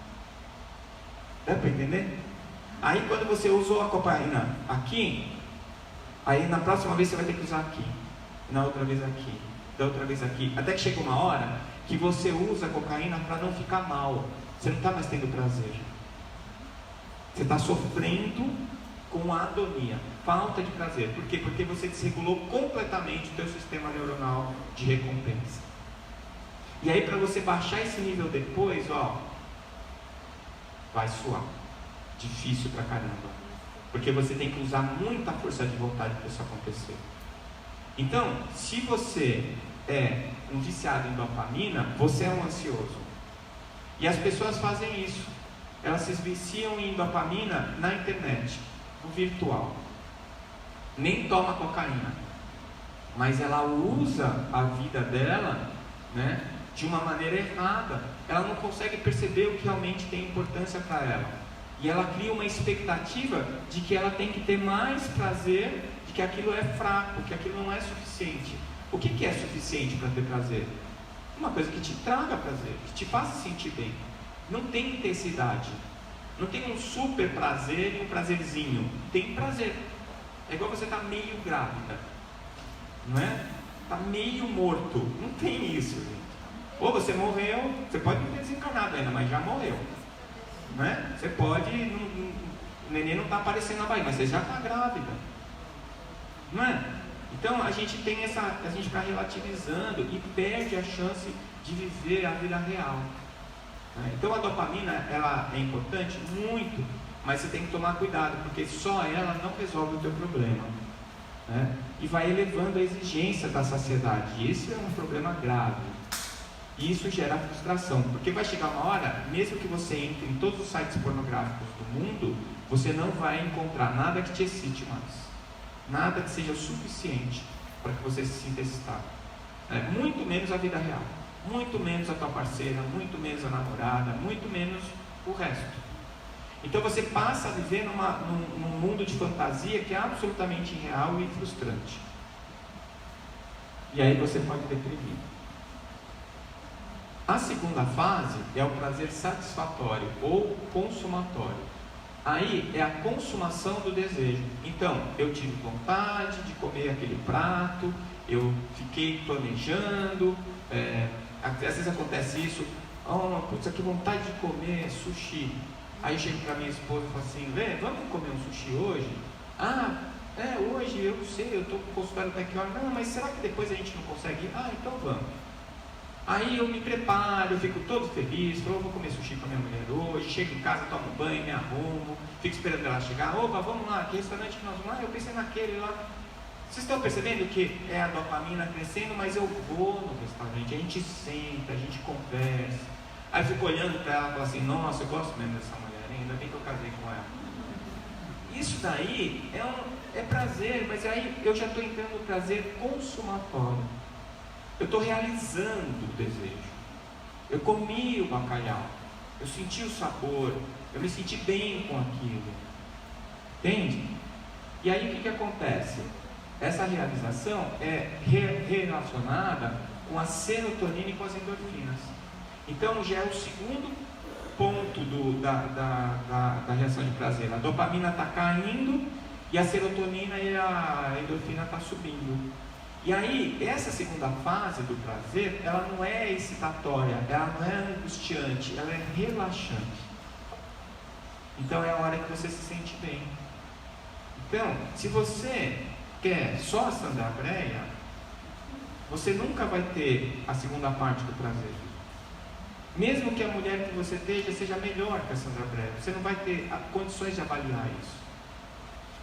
Dá para entender? Aí quando você usou a cocaína aqui, aí na próxima vez você vai ter que usar aqui, na outra vez aqui, da outra vez aqui, até que chega uma hora que você usa a cocaína para não ficar mal. Você não está mais tendo prazer, você está sofrendo com a adonia, falta de prazer. Por quê? Porque você desregulou completamente o teu sistema neuronal de recompensa. E aí para você baixar esse nível depois, vai suar, difícil pra caramba, porque você tem que usar muita força de vontade para isso acontecer. Então, se você é um viciado em dopamina, você é um ansioso. E as pessoas fazem isso, elas se viciam em dopamina na internet, no virtual. Nem toma cocaína, mas ela usa a vida dela, né, de uma maneira errada. Ela não consegue perceber o que realmente tem importância para ela. E ela cria uma expectativa de que ela tem que ter mais prazer, de que aquilo é fraco, que aquilo não é suficiente. O que é suficiente para ter prazer? Uma coisa que te traga prazer, que te faça sentir bem. Não tem intensidade. Não tem um super prazer e um prazerzinho. Tem prazer. É igual você estar meio grávida, não é? Está meio morto. Não tem isso, gente. Ou você morreu, você pode não ter desencarnado ainda, mas já morreu, não é? Você pode, o neném não está aparecendo na barriga, mas você já está grávida, não é? Então a gente vai relativizando e perde a chance de viver a vida real, né? Então a dopamina, ela é importante? Muito, mas você tem que tomar cuidado, porque só ela não resolve o teu problema, né? E vai elevando a exigência da saciedade, e esse é um problema grave. E isso gera frustração, porque vai chegar uma hora, mesmo que você entre em todos os sites pornográficos do mundo, você não vai encontrar nada que te excite mais, nada que seja suficiente para que você se sinta excitado, muito menos a vida real, muito menos a tua parceira, muito menos a namorada, muito menos o resto. Então você passa a viver num mundo de fantasia que é absolutamente irreal e frustrante, e aí você pode deprimir. A segunda fase é o prazer satisfatório ou consumatório. Aí é a consumação do desejo. Então, eu tive vontade de comer aquele prato, eu fiquei planejando, às vezes acontece isso, putz, que vontade de comer sushi. Aí eu chego para minha esposa e falo assim, vamos comer um sushi hoje? Hoje eu não sei, eu estou com o consultório daqui a hora. Não, mas será que depois a gente não consegue ir? Então vamos. Aí eu me preparo, eu fico todo feliz, falo, vou comer sushi com a minha mulher hoje, chego em casa, tomo banho, me arrumo, fico esperando ela chegar, opa, vamos lá, que restaurante que nós vamos lá? Eu pensei naquele lá. Vocês estão percebendo que é a dopamina crescendo, mas eu vou no restaurante, a gente senta, a gente conversa. Aí eu fico olhando para ela e falo assim, nossa, eu gosto mesmo dessa mulher, ainda bem que eu casei com ela. Isso daí é prazer, mas aí eu já estou entrando no prazer consumatório. Eu estou realizando o desejo. Eu comi o bacalhau, eu senti o sabor, eu me senti bem com aquilo. Entende? E aí o que acontece? Essa realização é relacionada com a serotonina e com as endorfinas. Então já é o segundo ponto da reação de prazer. A dopamina está caindo e a serotonina e a endorfina está subindo. E aí, essa segunda fase do prazer, ela não é excitatória, ela não é angustiante, ela é relaxante. Então é a hora que você se sente bem. Então, se você quer só a Sandra Brea, você nunca vai ter a segunda parte do prazer. Mesmo que a mulher que você esteja seja melhor que a Sandra Brea, você não vai ter condições de avaliar isso.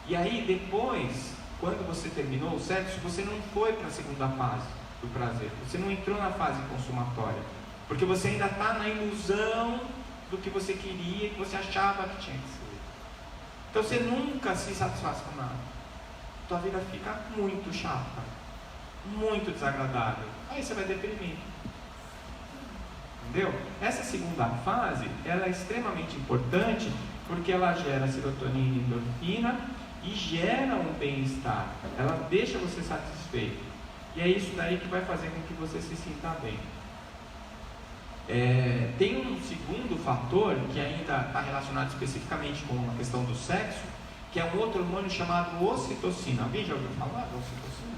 E aí, depois, quando você terminou o sexo, você não foi para a segunda fase do prazer. Você não entrou na fase consumatória. Porque você ainda está na ilusão do que você queria e que você achava que tinha que ser. Então você nunca se satisfaz com nada. Tua vida fica muito chata, muito desagradável. Aí você vai deprimir. Entendeu? Essa segunda fase, ela é extremamente importante porque ela gera serotonina e endorfina e gera um bem-estar. Ela deixa você satisfeito. E é isso daí que vai fazer com que você se sinta bem. Tem um segundo fator que ainda está relacionado especificamente com a questão do sexo, que é um outro hormônio chamado ocitocina. Alguém já ouviu falar da ocitocina?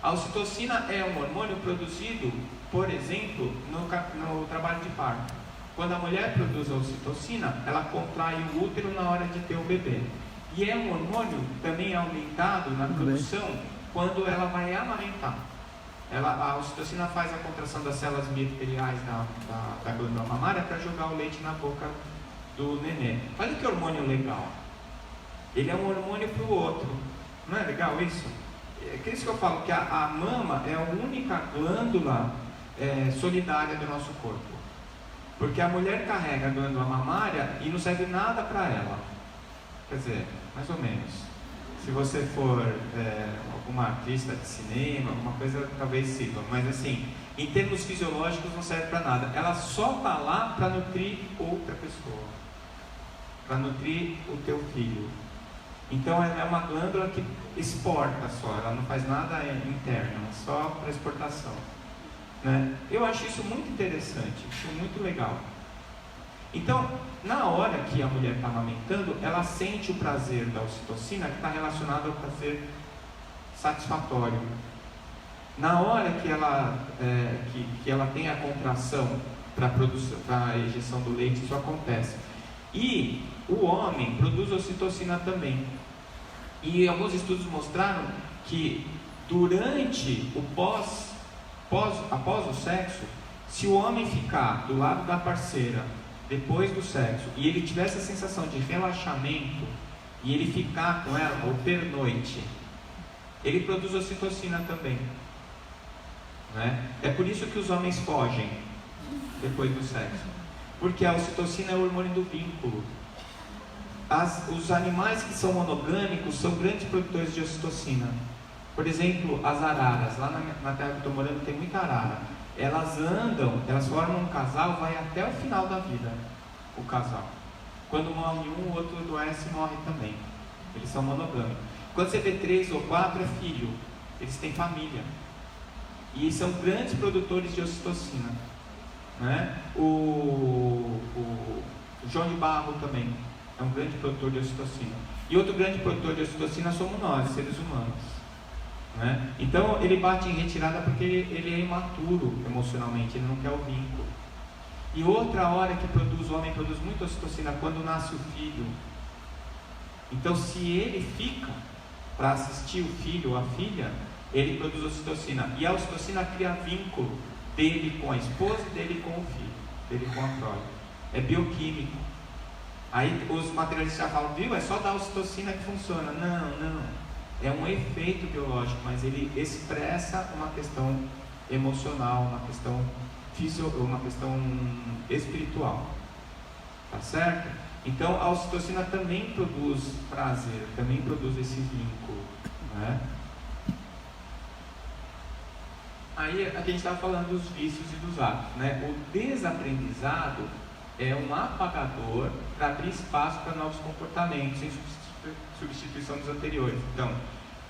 A ocitocina é um hormônio produzido, por exemplo, no trabalho de parto. Quando a mulher produz a ocitocina, ela contrai o útero na hora de ter o bebê. E é um hormônio também aumentado na produção quando ela vai amamentar. A ocitocina faz a contração das células miofiliais da glândula mamária para jogar o leite na boca do nenê. Olha que hormônio legal. Ele é um hormônio para o outro. Não é legal isso? É isso que eu falo, que a mama é a única glândula solidária do nosso corpo. Porque a mulher carrega a glândula mamária e não serve nada para ela. Quer dizer, mais ou menos. Se você for alguma artista de cinema, alguma coisa, talvez sirva. Mas assim, em termos fisiológicos não serve para nada. Ela só está lá para nutrir outra pessoa. Para nutrir o teu filho. Então ela é uma glândula que exporta só. Ela não faz nada interno, só para exportação. Né? Eu acho isso muito interessante. Acho muito legal. Então, na hora que a mulher está amamentando, ela sente o prazer da ocitocina que está relacionado ao prazer satisfatório. Na hora que ela tem a contração para a ejeção do leite, isso acontece. E o homem produz ocitocina também. E alguns estudos mostraram que durante o após o sexo, se o homem ficar do lado da parceira depois do sexo, e ele tiver essa sensação de relaxamento, e ele ficar com ela ou pernoite, ele produz ocitocina também. Né? É por isso que os homens fogem depois do sexo, porque a ocitocina é o hormônio do vínculo. Os animais que são monogâmicos são grandes produtores de ocitocina. Por exemplo, as araras, lá na terra que eu estou morando tem muita arara. Elas andam, elas formam um casal, vai até o final da vida, o casal. Quando morre um, o outro adoece e morre também. Eles são monogâmicos. Quando você vê 3 ou 4 é filho, eles têm família. E são grandes produtores de ocitocina. Né? O João de Barro também é um grande produtor de ocitocina. E outro grande produtor de ocitocina somos nós, seres humanos. Né? Então ele bate em retirada porque ele é imaturo emocionalmente, ele não quer o vínculo. E outra hora que o homem produz muita ocitocina quando nasce o filho. Então se ele fica para assistir o filho ou a filha, ele produz ocitocina. E a ocitocina cria vínculo dele com a esposa e dele com o filho, dele com a prole. É bioquímico. Aí os materialistas já falam, viu, é só dar ocitocina que funciona. Não. É um efeito biológico, mas ele expressa uma questão emocional, uma questão uma questão espiritual. Tá certo? Então a ocitocina também produz prazer, também produz esse vínculo. Né? Aí aqui a gente estava falando dos vícios e dos hábitos. Né? O desaprendizado é um apagador para abrir espaço para novos comportamentos, em substituição dos anteriores. Então,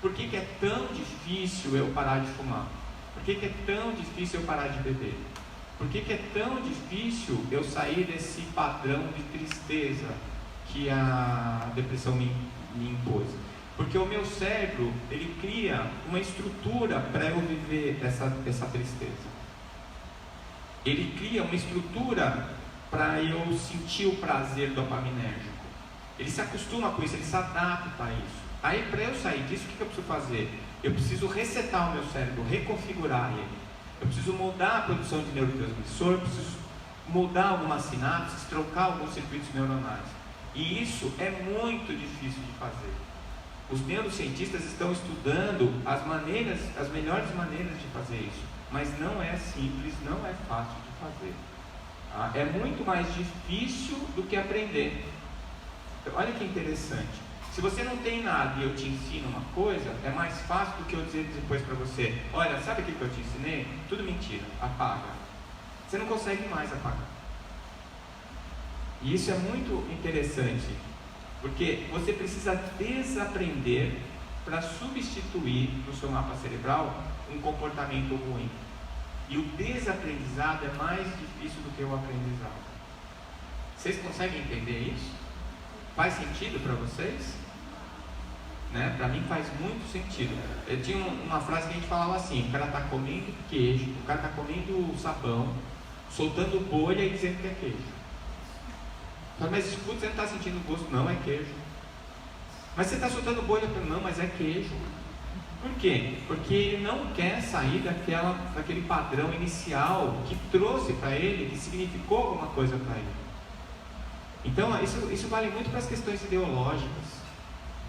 por que é tão difícil eu parar de fumar? Por que é tão difícil eu parar de beber? Por que é tão difícil eu sair desse padrão de tristeza que a depressão me impôs? Porque o meu cérebro, ele cria uma estrutura para eu viver essa tristeza. Ele cria uma estrutura para eu sentir o prazer dopaminérgico. Ele se acostuma com isso, ele se adapta a isso. Aí, para eu sair disso, o que eu preciso fazer? Eu preciso resetar o meu cérebro, reconfigurar ele. Eu preciso mudar a produção de neurotransmissor, preciso mudar algumas sinapses, trocar alguns circuitos neuronais. E isso é muito difícil de fazer. Os neurocientistas estão estudando as melhores maneiras de fazer isso. Mas não é simples, não é fácil de fazer. É muito mais difícil do que aprender. Então, olha que interessante. Se você não tem nada e eu te ensino uma coisa, é mais fácil do que eu dizer depois para você: olha, sabe o que eu te ensinei? Tudo mentira, apaga. Você não consegue mais apagar. E isso é muito interessante, porque você precisa desaprender para substituir no seu mapa cerebral um comportamento ruim. E o desaprendizado é mais difícil do que o aprendizado. Vocês conseguem entender isso? Faz sentido para vocês? Né? Para mim faz muito sentido. Eu tinha uma frase que a gente falava assim: o cara está comendo queijo, o cara está comendo sabão, soltando bolha e dizendo que é queijo. Mas escuta, você não está sentindo o gosto? Não, é queijo. Mas você está soltando bolha? Não, mas é queijo. Por quê? Porque ele não quer sair daquele padrão inicial que trouxe para ele, que significou alguma coisa para ele. Então, isso vale muito para as questões ideológicas,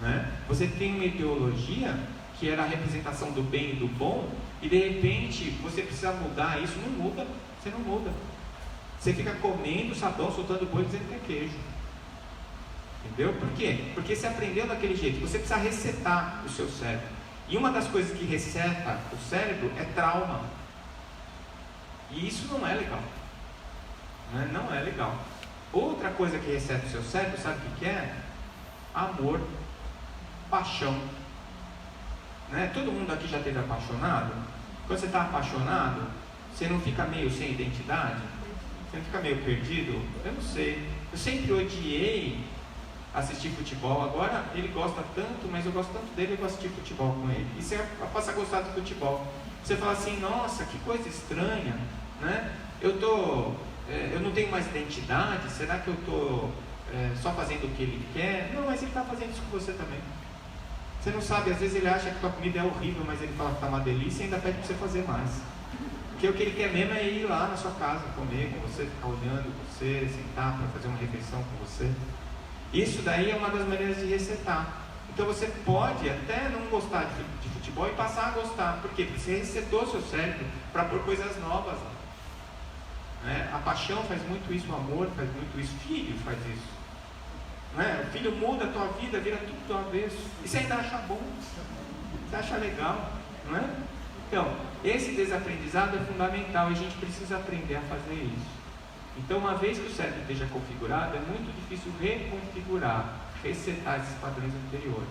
né? Você tem uma ideologia que era a representação do bem e do bom, e de repente você precisa mudar isso. Não muda, você não muda. Você fica comendo sabão, soltando bolha, dizendo que é queijo. Entendeu? Por quê? Porque você aprendeu daquele jeito. Você precisa resetar o seu cérebro. E uma das coisas que reseta o cérebro é trauma. E isso não é legal, né? Não é legal. Outra coisa que reseta o seu cérebro, sabe o que é? Amor, paixão, né? Todo mundo aqui já esteve apaixonado? Quando você está apaixonado, você não fica meio sem identidade? Você não fica meio perdido? Eu não sei. Eu sempre odiei assistir futebol. Agora ele gosta tanto, mas eu gosto tanto dele, eu vou assistir futebol com ele. E você passa a gostar do futebol. Você fala assim: nossa, que coisa estranha, né? Eu não tenho mais identidade. Será que eu estou só fazendo o que ele quer? Não, mas ele está fazendo isso com você também. Você não sabe, às vezes ele acha que a tua comida é horrível, mas ele fala que está uma delícia e ainda pede para você fazer mais. Porque o que ele quer mesmo é ir lá na sua casa, comer com você, ficar olhando você, sentar para fazer uma refeição com você. Isso daí é uma das maneiras de resetar. Então você pode até não gostar de futebol e passar a gostar. Por quê? Porque você resetou seu cérebro para pôr coisas novas lá. Né? A paixão faz muito isso, o amor faz muito isso, o filho faz isso. Né? O filho muda a tua vida, vira tudo do avesso. E você ainda acha bom, você acha legal, não é? Então, esse desaprendizado é fundamental e a gente precisa aprender a fazer isso. Então, uma vez que o cérebro esteja configurado, é muito difícil reconfigurar, resetar esses padrões anteriores.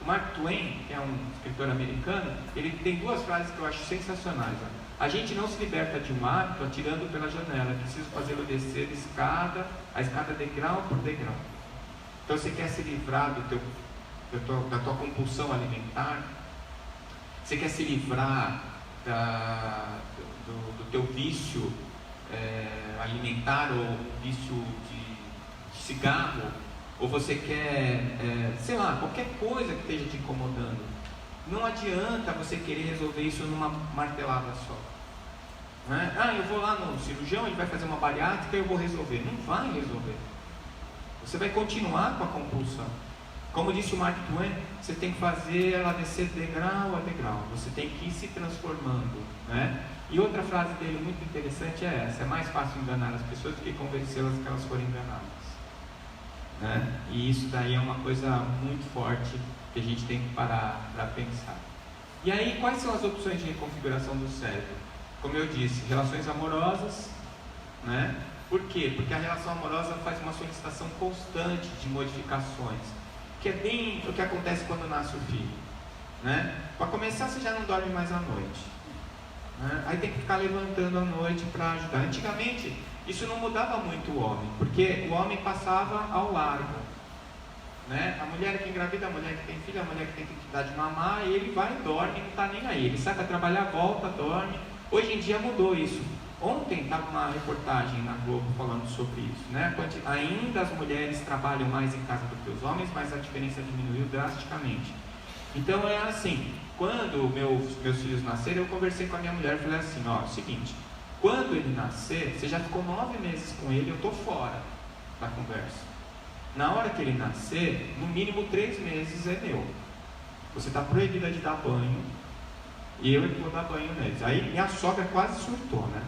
O Mark Twain, que é um escritor americano, ele tem duas frases que eu acho sensacionais. Né? A gente não se liberta de um hábito atirando pela janela, é preciso fazê-lo descer a escada degrau por degrau. Então, você quer se livrar da tua compulsão alimentar? Você quer se livrar do teu vício alimentar, ou vício de cigarro, ou você quer, sei lá, qualquer coisa que esteja te incomodando? Não adianta você querer resolver isso numa martelada só, né? Eu vou lá no cirurgião, ele vai fazer uma bariátrica e eu vou resolver. Não vai resolver. Você vai continuar com a compulsão. Como disse o Mark Twain, você tem que fazer ela descer degrau a degrau. Você tem que ir se transformando, né? E outra frase dele muito interessante é essa: é mais fácil enganar as pessoas do que convencê-las que elas forem enganadas, né? E isso daí é uma coisa muito forte que a gente tem que parar para pensar. E aí, quais são as opções de reconfiguração do cérebro? Como eu disse, relações amorosas, né? Por quê? Porque a relação amorosa faz uma solicitação constante de modificações, que é bem o que acontece quando nasce o filho, né? Para começar, você já não dorme mais à noite, né? Aí tem que ficar levantando à noite para ajudar. Antigamente, isso não mudava muito o homem, porque o homem passava ao largo, né? A mulher que engravida, a mulher que tem filho, a mulher que tem que dar de mamar, e ele vai e dorme, não está nem aí. Ele sai para trabalhar, volta, dorme. Hoje em dia mudou isso. Ontem estava uma reportagem na Globo falando sobre isso, né? Ainda as mulheres trabalham mais em casa do que os homens, mas a diferença diminuiu drasticamente. Então é assim, quando meus filhos nasceram, eu conversei com a minha mulher e falei assim: ó, seguinte, quando ele nascer, você já ficou 9 meses com ele, eu estou fora da conversa. Na hora que ele nascer, no mínimo 3 meses é meu. Você está proibida de dar banho, e eu vou dar banho neles. Aí minha sogra quase surtou, né?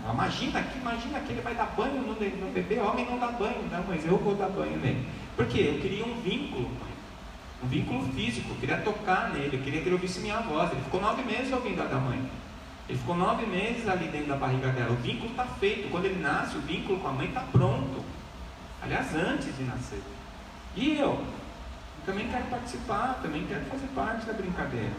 Imagina que ele vai dar banho no bebê, homem não dá banho, não, mas eu vou dar banho nele. Por quê? Eu queria um vínculo, um vínculo físico, eu queria tocar nele, eu queria que ele ouvisse minha voz. Ele ficou 9 meses ouvindo a da mãe. Ele ficou 9 meses ali dentro da barriga dela. O vínculo está feito. Quando ele nasce, o vínculo com a mãe está pronto. Aliás, antes de nascer. E eu também quero participar, também quero fazer parte da brincadeira.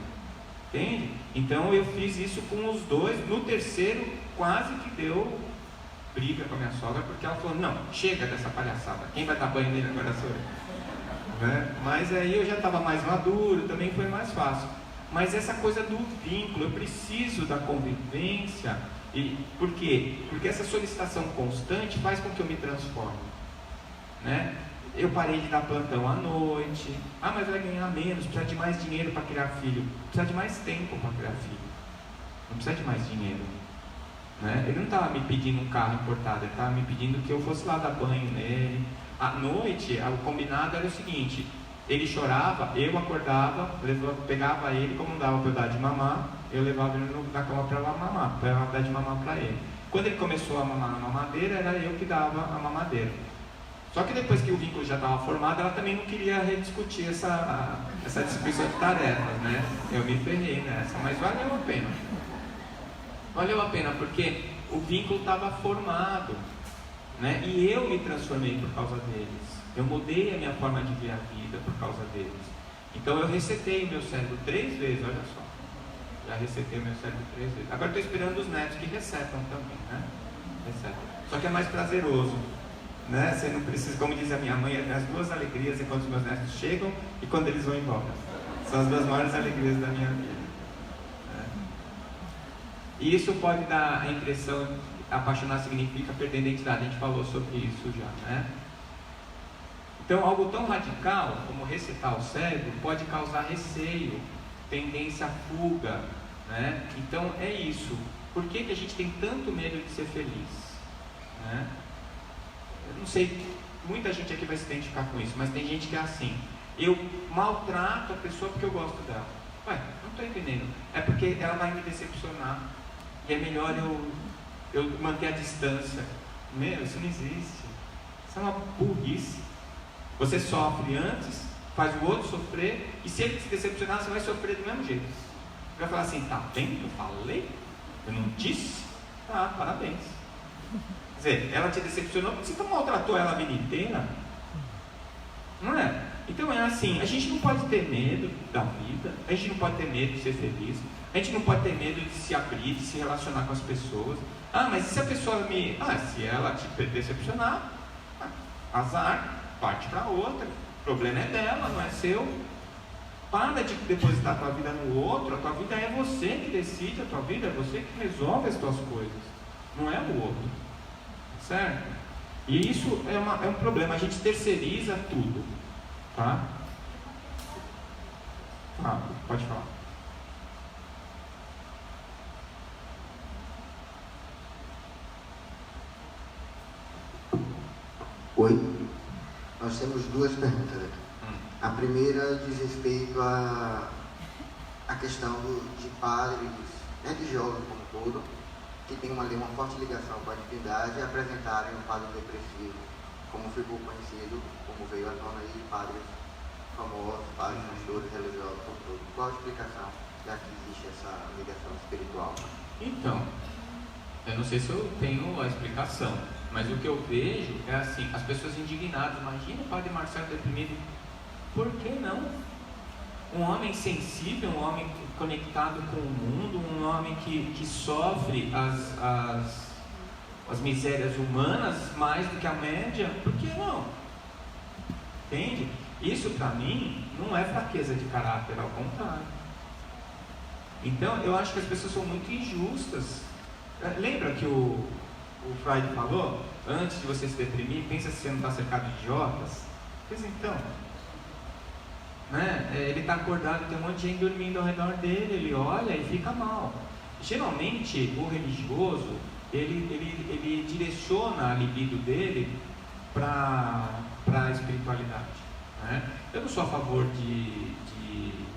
Entende? Então eu fiz isso com os dois. No terceiro, quase que deu briga com a minha sogra, porque ela falou: não, chega dessa palhaçada. Quem vai dar banho nele agora sou eu. Né? Mas aí eu já estava mais maduro, também foi mais fácil. Mas essa coisa do vínculo, eu preciso da convivência. E por quê? Porque essa solicitação constante faz com que eu me transforme, né? Eu parei de dar plantão à noite. Ah, mas vai ganhar menos, precisa de mais dinheiro para criar filho. Precisa de mais tempo para criar filho. Não precisa de mais dinheiro, né? Ele não estava me pedindo um carro importado, ele estava me pedindo que eu fosse lá dar banho nele. À noite, o combinado era o seguinte: ele chorava, eu acordava, pegava ele, como não dava para eu dar de mamar, eu levava ele na cama para mamar, para dar de mamar para ele. Quando ele começou a mamar na mamadeira, era eu que dava a mamadeira. Só que depois que o vínculo já estava formado, ela também não queria rediscutir essa distribuição de tarefas, né? Eu me ferrei nessa, mas valeu a pena. Valeu a pena porque o vínculo estava formado, né? E eu me transformei por causa deles. Eu mudei a minha forma de ver a vida por causa deles. Então eu resetei o meu cérebro 3 vezes, olha só. Já resetei o meu cérebro 3 vezes. Agora estou esperando os netos que resetam também, né? Resetam. Só que é mais prazeroso, né? Você não precisa, como diz a minha mãe, as 2 alegrias enquanto os meus netos chegam e quando eles vão embora. São as 2 maiores alegrias da minha vida. Né? E isso pode dar a impressão, apaixonar significa perder a identidade. A gente falou sobre isso já, né? Então, algo tão radical como resetar o cérebro pode causar receio, tendência à fuga, né? Então, é isso. Por que a gente tem tanto medo de ser feliz? Né? Eu não sei, muita gente aqui vai se identificar com isso, mas tem gente que é assim: eu maltrato a pessoa porque eu gosto dela. Ué, não estou entendendo. É porque ela vai me decepcionar e é melhor eu manter a distância. Meu, isso não existe. Isso é uma burrice. Você sofre antes, faz o outro sofrer, e se ele se decepcionar, você vai sofrer do mesmo jeito. Você vai falar assim: tá vendo? Eu falei? Eu não disse? Tá, parabéns. Quer dizer, ela te decepcionou porque você maltratou ela a vida inteira. Não é? Então é assim: a gente não pode ter medo da vida, a gente não pode ter medo de ser feliz, a gente não pode ter medo de se abrir, de se relacionar com as pessoas. Ah, mas e se a pessoa se ela te decepcionar, azar. Parte para outra, o problema é dela, não é seu. Para de depositar a tua vida no outro. A tua vida é você que decide, a tua vida é você que resolve as tuas coisas, não é o outro, certo? E isso é um problema, a gente terceiriza tudo, tá? Pode falar. Oi. Nós temos 2 perguntas aqui. A primeira diz respeito à questão de padres religiosos como um todo, que tem uma forte ligação com a divindade, e apresentarem o padre depressivo, como ficou conhecido, como veio à tona aí, padres famosos, padres pastores religiosos como todo. Qual a explicação, já que existe essa ligação espiritual? Então, eu não sei se eu tenho a explicação, mas o que eu vejo é assim: as pessoas indignadas. Imagina o padre Marcelo deprimido. Por que não? Um homem sensível, um homem conectado com o mundo, um homem que sofre as misérias humanas mais do que a média. Por que não? Entende? Isso para mim não é fraqueza de caráter, ao contrário. Então eu acho que as pessoas são muito injustas. Lembra que o Freud falou: antes de você se deprimir, pensa se você não está cercado de idiotas. Pois então, né? Ele está acordado, tem um monte de gente dormindo ao redor dele, ele olha e fica mal. Geralmente o religioso ele direciona a libido dele para a espiritualidade, né? Eu não sou a favor do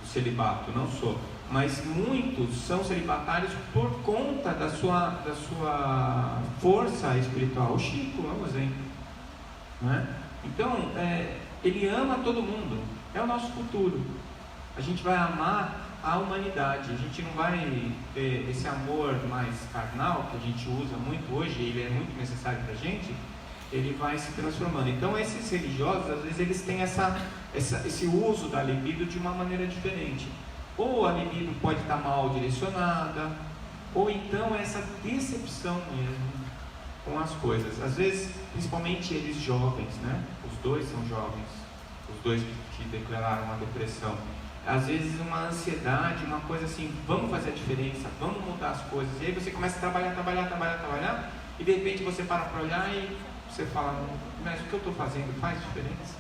celibato, não sou, mas muitos são celibatários por conta da sua força espiritual. O Chico é um exemplo, né? Então, ele ama todo mundo, é o nosso futuro. A gente vai amar a humanidade, a gente não vai ter esse amor mais carnal, que a gente usa muito hoje, ele é muito necessário para a gente, ele vai se transformando. Então, esses religiosos, às vezes, eles têm esse uso da libido de uma maneira diferente. Ou a libido pode estar mal direcionada, ou então essa decepção mesmo com as coisas. Às vezes, principalmente eles jovens, né? Os dois são jovens, os dois que declararam uma depressão. Às vezes uma ansiedade, uma coisa assim, vamos fazer a diferença, vamos mudar as coisas. E aí você começa a trabalhar, e de repente você para olhar e você fala, mas o que eu estou fazendo faz diferença?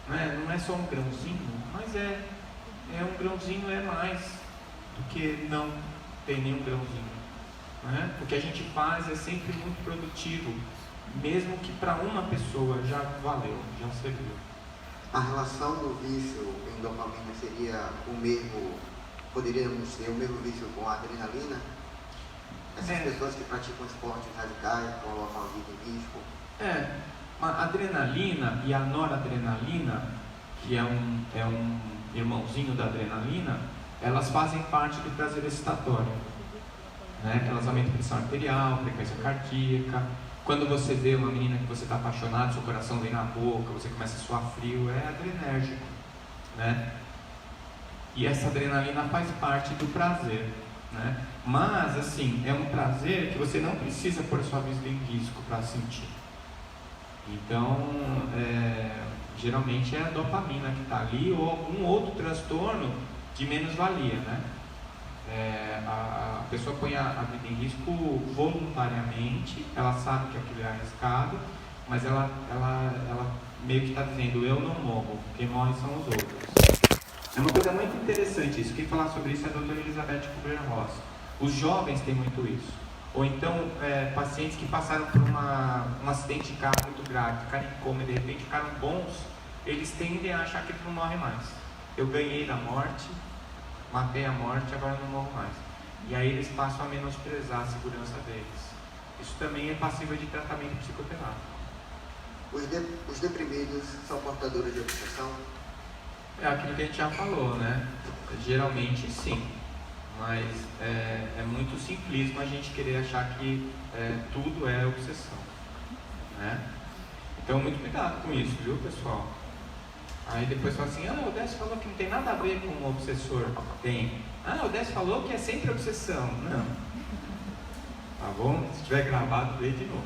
Não é só um grãozinho, mas um grãozinho é mais do que não ter nenhum grãozinho. O que a gente faz é sempre muito produtivo, mesmo que para uma pessoa já valeu, já serviu. A relação do vício em dopamina seria poderíamos ter o mesmo vício com a adrenalina? Essas pessoas que praticam esportes radicais colocam a vida em risco? A adrenalina e a noradrenalina, que é um irmãozinho da adrenalina, elas fazem parte do prazer excitatório, né? Elas aumentam a pressão arterial, frequência cardíaca. Quando você vê uma menina que você está apaixonado, seu coração vem na boca, você começa a suar frio, é adrenérgico, né? E essa adrenalina faz parte do prazer, né? Mas, assim, é um prazer que você não precisa pôr a sua vida em risco para sentir. Então, geralmente é a dopamina que está ali, ou algum outro transtorno de menos-valia, né? A pessoa põe a vida em risco voluntariamente, ela sabe que aquilo é arriscado, mas ela meio que está dizendo, eu não morro, quem morre são os outros. É uma coisa muito interessante isso. Quem falar sobre isso é a doutora Elizabeth Kubler-Ross. Os jovens têm muito isso. Ou então, pacientes que passaram por um acidente de carro muito grave, ficaram em coma e de repente ficaram bons, eles tendem a achar que eles não morrem mais. Eu ganhei da morte, matei a morte, agora não morro mais. E aí eles passam a menosprezar a segurança deles. Isso também é passível de tratamento psicoterápico. Os deprimidos são portadores de obsessão? É aquilo que a gente já falou, né? Geralmente sim, mas é muito simplismo a gente querer achar que tudo é obsessão, né? Então muito cuidado com isso, viu, pessoal? Aí depois fala assim, o Décio falou que não tem nada a ver com o obsessor. Tem. O Décio falou que é sempre obsessão. Não. Tá bom? Se tiver gravado, vê de novo.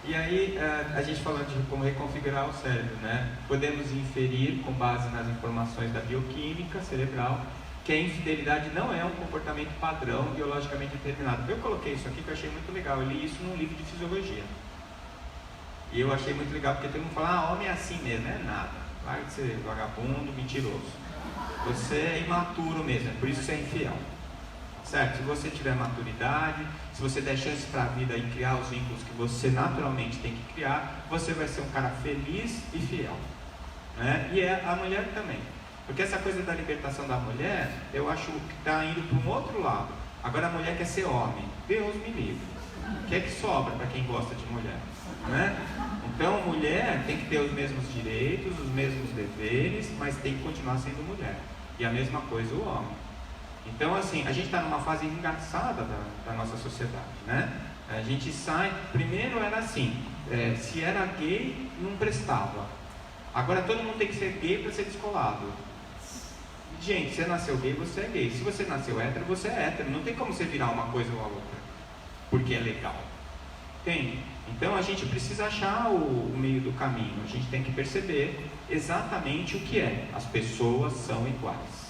E aí, a gente falando de como reconfigurar o cérebro, né? Podemos inferir, com base nas informações da bioquímica cerebral, que a infidelidade não é um comportamento padrão biologicamente determinado. Eu coloquei isso aqui que eu achei muito legal. Eu li isso num livro de fisiologia. E eu achei muito legal porque todo mundo fala, homem é assim mesmo, é nada. Vai ser vagabundo, mentiroso. Você é imaturo mesmo, é por isso que você é infiel. Certo? Se você tiver maturidade, se você der chance para a vida e criar os vínculos que você naturalmente tem que criar, você vai ser um cara feliz e fiel, né? E a mulher também. Porque essa coisa da libertação da mulher, eu acho que está indo para um outro lado. Agora a mulher quer ser homem. Deus me livre. O que é que sobra para quem gosta de mulher? Né? Então, mulher tem que ter os mesmos direitos, os mesmos deveres, mas tem que continuar sendo mulher. E a mesma coisa o homem. Então, assim, a gente está numa fase engraçada da nossa sociedade, né? A gente sai, primeiro era assim, se era gay, não prestava. Agora todo mundo tem que ser gay para ser descolado. Gente, você nasceu gay, você é gay. Se você nasceu hétero, você é hétero. Não tem como você virar uma coisa ou a outra, porque é legal. Tem. Então a gente precisa achar o meio do caminho. A gente tem que perceber exatamente o que é. As pessoas são iguais.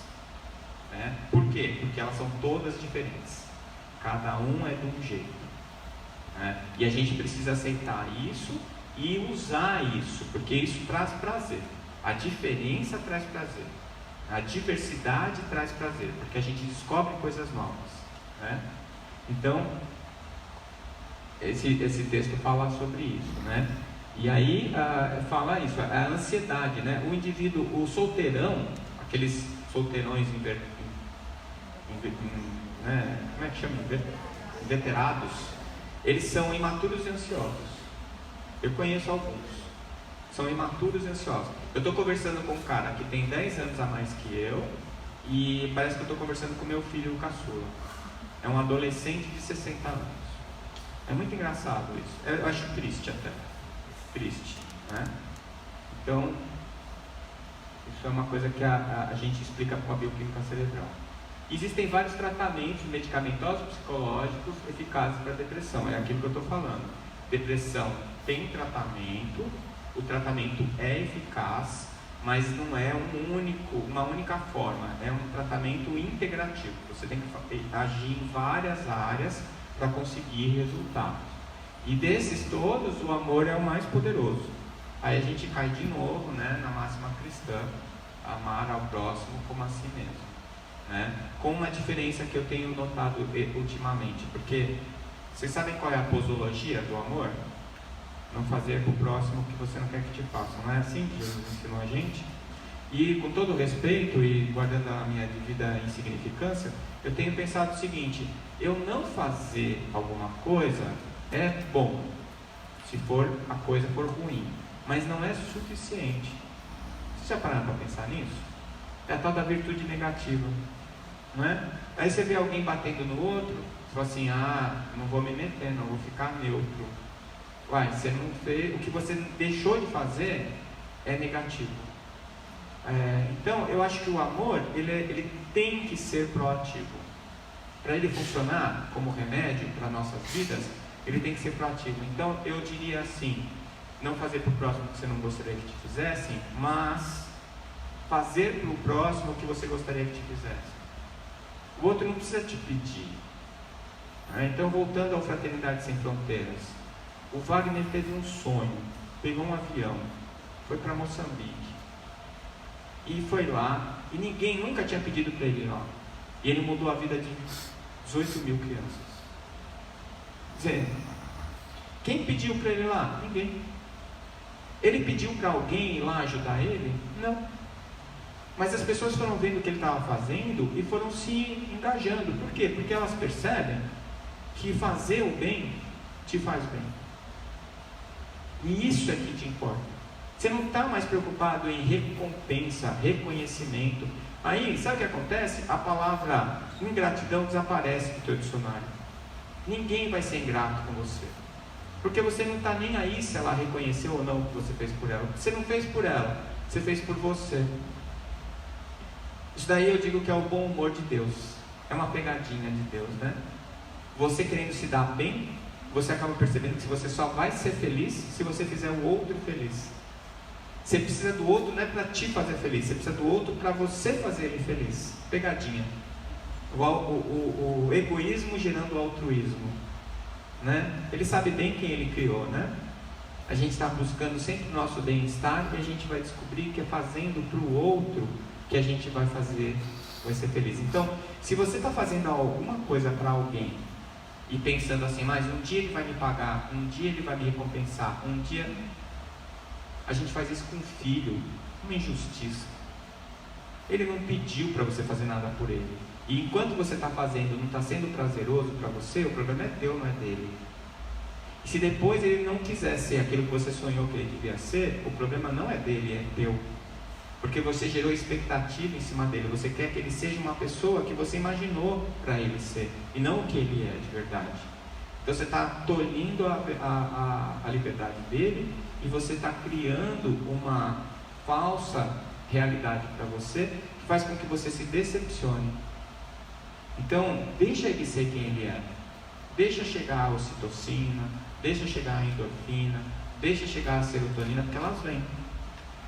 Né? Por quê? Porque elas são todas diferentes. Cada um é de um jeito. Né? E a gente precisa aceitar isso e usar isso, porque isso traz prazer. A diferença traz prazer. A diversidade traz prazer, porque a gente descobre coisas novas. Né? Então, esse texto fala sobre isso, né? E aí fala isso, a ansiedade, né? O indivíduo, o solteirão, aqueles solteirões inveterados, eles são imaturos e ansiosos. Eu conheço alguns. São imaturos e ansiosos. Eu estou conversando com um cara que tem 10 anos a mais que eu e parece que eu estou conversando com meu filho caçula. É um adolescente de 60 anos. É muito engraçado isso. Eu acho triste até. Triste, né? Então, isso é uma coisa que a gente explica com a bioquímica cerebral. Existem vários tratamentos medicamentosos psicológicos eficazes para a depressão. É aquilo que eu estou falando. Depressão tem tratamento, o tratamento é eficaz, mas não é uma única forma. É um tratamento integrativo. Você tem que agir em várias áreas para conseguir resultados. E desses todos, o amor é o mais poderoso. Aí a gente cai de novo, né, na máxima cristã, amar ao próximo como a si mesmo, né? Com uma diferença que eu tenho notado ultimamente, porque vocês sabem qual é a posologia do amor? Não fazer para o próximo o que você não quer que te façam. Não é assim que Jesus ensinou a gente? E com todo respeito e guardando a minha devida insignificância, eu tenho pensado o seguinte: eu não fazer alguma coisa é bom, se a coisa for ruim, mas não é suficiente. Vocês já pararam para pensar nisso? É a tal da virtude negativa, não é? Aí você vê alguém batendo no outro, você fala assim: não vou me meter, não vou ficar neutro. Uai, você não fez, o que você deixou de fazer é negativo. Então, eu acho que o amor, ele tem que ser proativo. Para ele funcionar como remédio para nossas vidas, ele tem que ser proativo. Então, eu diria assim: não fazer para o próximo o que você não gostaria que te fizessem, mas fazer para o próximo o que você gostaria que te fizesse. O outro não precisa te pedir. Então, voltando ao Fraternidade Sem Fronteiras, o Wagner teve um sonho, pegou um avião, foi para Moçambique e foi lá, e ninguém nunca tinha pedido para ele ir lá, e ele mudou a vida de 18 mil crianças. Dizendo, quem pediu para ele ir lá? Ninguém. Ele pediu para alguém ir lá ajudar ele? Não. Mas as pessoas foram vendo o que ele estava fazendo e foram se engajando. Por quê? Porque elas percebem que fazer o bem te faz bem. E isso é que te importa. Você não está mais preocupado em recompensa, reconhecimento. Aí, sabe o que acontece? A palavra ingratidão desaparece do teu dicionário. Ninguém vai ser ingrato com você. Porque você não está nem aí se ela reconheceu ou não o que você fez por ela. Você não fez por ela, você fez por você. Isso daí eu digo que é o bom humor de Deus. É uma pegadinha de Deus, né? Você querendo se dar bem, você acaba percebendo que você só vai ser feliz se você fizer o outro feliz. Você precisa do outro não é para te fazer feliz, você precisa do outro para você fazer ele feliz. Pegadinha. O egoísmo gerando o altruísmo, né? Ele sabe bem quem ele criou, né? A gente está buscando sempre o nosso bem-estar e a gente vai descobrir que é fazendo para o outro que a gente vai ser feliz. Então, se você está fazendo alguma coisa para alguém e pensando assim, mas um dia ele vai me pagar, um dia ele vai me recompensar, um dia... A gente faz isso com um filho, uma injustiça. Ele não pediu para você fazer nada por ele. E enquanto você está fazendo, não está sendo prazeroso para você, o problema é teu, não é dele. E se depois ele não quiser ser aquilo que você sonhou que ele devia ser, o problema não é dele, é teu. Porque você gerou expectativa em cima dele. Você quer que ele seja uma pessoa que você imaginou para ele ser, e não o que ele é de verdade. Então você está tolhindo a liberdade dele, e você está criando uma falsa realidade para você, que faz com que você se decepcione. Então, deixa ele ser quem ele é. Deixa chegar a ocitocina, deixa chegar a endorfina, deixa chegar a serotonina, porque elas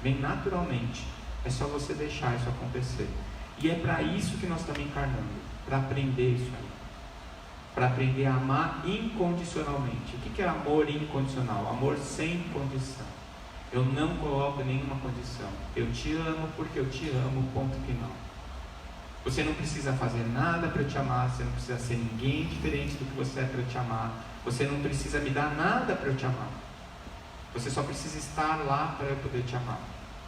vêm naturalmente. É só você deixar isso acontecer. E é para isso que nós estamos encarnando, para aprender isso aí. Para aprender a amar incondicionalmente. O que é amor incondicional? Amor sem condição. Eu não coloco nenhuma condição. Eu te amo porque eu te amo, ponto final. Você não precisa fazer nada para eu te amar. Você não precisa ser ninguém diferente do que você é para eu te amar. Você não precisa me dar nada para eu te amar. Você só precisa estar lá para eu poder te amar.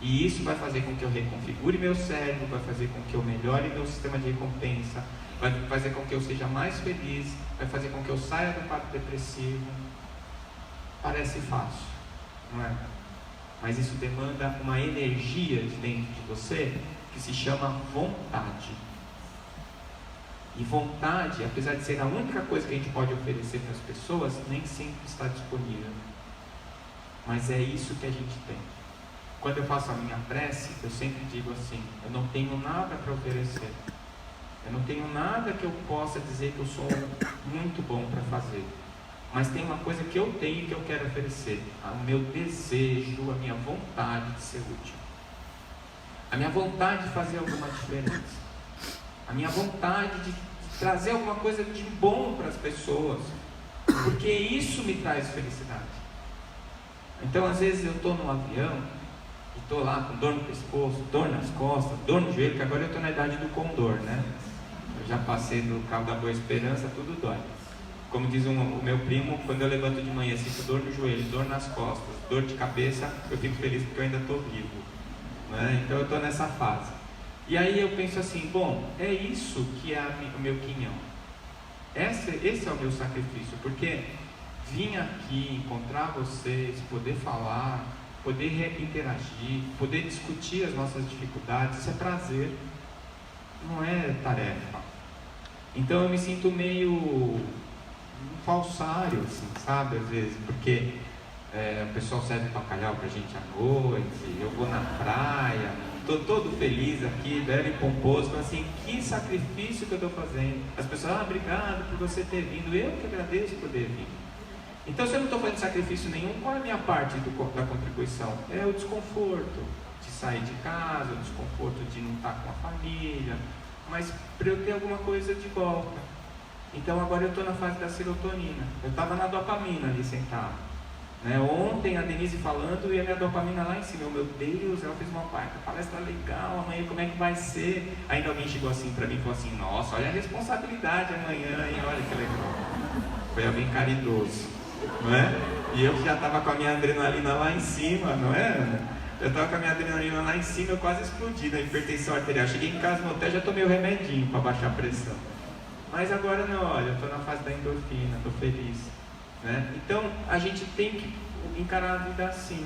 E isso vai fazer com que eu reconfigure meu cérebro, vai fazer com que eu melhore meu sistema de recompensa, vai fazer com que eu seja mais feliz, vai fazer com que eu saia do quadro depressivo. Parece fácil, não é? Mas isso demanda uma energia de dentro de você que se chama vontade. E vontade, apesar de ser a única coisa que a gente pode oferecer para as pessoas, nem sempre está disponível. Mas é isso que a gente tem. Quando eu faço a minha prece, eu sempre digo assim: eu não tenho nada para oferecer. Eu não tenho nada que eu possa dizer que eu sou muito bom para fazer. Mas tem uma coisa que eu tenho e que eu quero oferecer: o meu desejo, a minha vontade de ser útil, a minha vontade de fazer alguma diferença, a minha vontade de trazer alguma coisa de bom para as pessoas, porque isso me traz felicidade. Então, às vezes eu estou num avião e estou lá com dor no pescoço, dor nas costas, dor no joelho, que agora eu estou na idade do condor, né? Eu já passei do Cabo da Boa Esperança, tudo dói. Como diz o meu primo, quando eu levanto de manhã, sinto dor no joelho, dor nas costas, dor de cabeça, eu fico feliz porque eu ainda estou vivo, né? Então eu estou nessa fase. E aí eu penso assim: bom, é isso que é o meu quinhão. Esse é o meu sacrifício, porque vim aqui encontrar vocês, poder falar, poder interagir, poder discutir as nossas dificuldades, isso é prazer, não é tarefa. Então eu me sinto meio um falsário, assim, sabe, às vezes, porque o pessoal serve bacalhau pra gente à noite, eu vou na praia, estou todo feliz aqui, belo e pomposo, mas assim, que sacrifício que eu estou fazendo. As pessoas: obrigado por você ter vindo, eu que agradeço por ter vindo. Então, se eu não estou fazendo sacrifício nenhum, qual é a minha parte da contribuição? É o desconforto de sair de casa, o desconforto de não estar com a família, mas para eu ter alguma coisa de volta. Então agora eu estou na fase da serotonina. Eu estava na dopamina ali sentado, né? Ontem a Denise falando e a minha dopamina lá em cima. Meu Deus, ela fez uma palestra legal, amanhã como é que vai ser? Ainda alguém chegou assim para mim e falou assim: nossa, olha a responsabilidade amanhã, hein? Olha que legal. Foi alguém caridoso, não é? E eu que já estava com a minha adrenalina lá em cima, não é? Eu estava com a minha adrenalina lá em cima, eu quase explodi na hipertensão arterial. Cheguei em casa no hotel, já tomei o remedinho para baixar a pressão. Mas agora não, olha, eu estou na fase da endorfina, estou feliz, né? Então a gente tem que encarar a vida assim,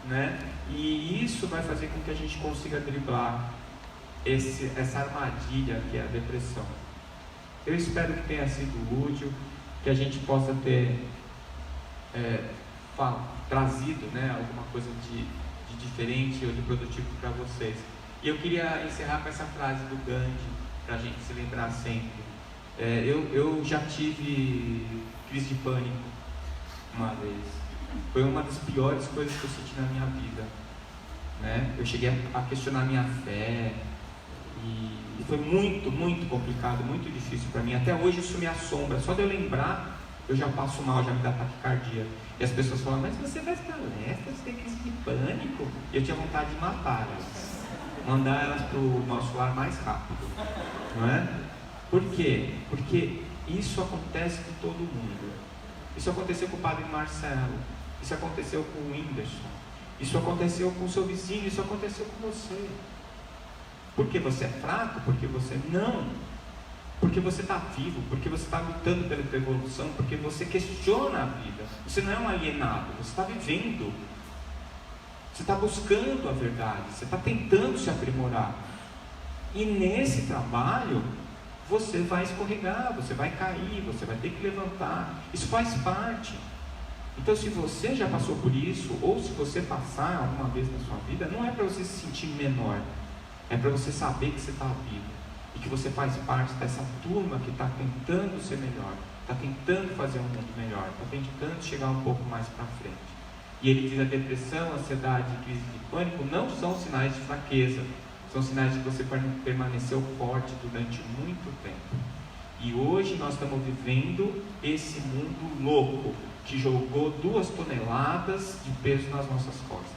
né? E isso vai fazer com que a gente consiga driblar essa armadilha que é a depressão. Eu espero que tenha sido útil, que a gente possa ter trazido, né, alguma coisa de diferente ou de produtivo para vocês. E eu queria encerrar com essa frase do Gandhi, para a gente se lembrar sempre. Eu já tive crise de pânico uma vez. Foi uma das piores coisas que eu senti na minha vida, né? Eu cheguei a questionar minha fé e foi muito, muito complicado, muito difícil para mim. Até hoje isso me assombra. Só de eu lembrar, eu já passo mal, já me dá taquicardia. E as pessoas falam: mas você faz palestra, você tem crise de pânico? E eu tinha vontade de matar elas, mandar elas para o nosso lar mais rápido, não é? Por quê? Porque isso acontece com todo mundo. Isso aconteceu com o padre Marcelo, isso aconteceu com o Whindersson, isso aconteceu com o seu vizinho, isso aconteceu com você. Porque você é fraco? Porque você não. Porque você está vivo, porque você está lutando pela tua evolução, porque você questiona a vida. Você não é um alienado, você está vivendo. Você está buscando a verdade, você está tentando se aprimorar. E nesse trabalho, você vai escorregar, você vai cair, você vai ter que levantar. Isso faz parte. Então, se você já passou por isso, ou se você passar alguma vez na sua vida, não é para você se sentir menor. É para você saber que você está vivo. E que você faz parte dessa turma que está tentando ser melhor, está tentando fazer um mundo melhor, está tentando chegar um pouco mais para frente. E ele diz: a depressão, a ansiedade e crise de pânico não são sinais de fraqueza, são sinais de que você permaneceu forte durante muito tempo. E hoje nós estamos vivendo esse mundo louco, que jogou 2 toneladas de peso nas nossas costas.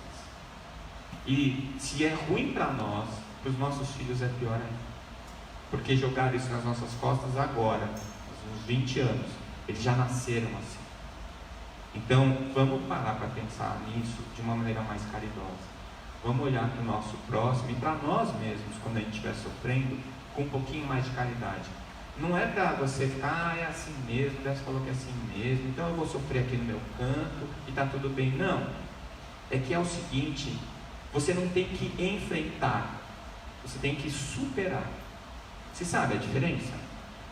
E se é ruim para nós, para os nossos filhos é pior ainda. Porque jogaram isso nas nossas costas agora, uns 20 anos. Eles já nasceram assim. Então, vamos parar para pensar nisso de uma maneira mais caridosa. Vamos olhar para o nosso próximo e para nós mesmos, quando a gente estiver sofrendo, com um pouquinho mais de caridade. Não é para você ficar, é assim mesmo, Deus falou que é assim mesmo, então eu vou sofrer aqui no meu canto e está tudo bem. Não. É que é o seguinte, você não tem que enfrentar, você tem que superar. Você sabe a diferença?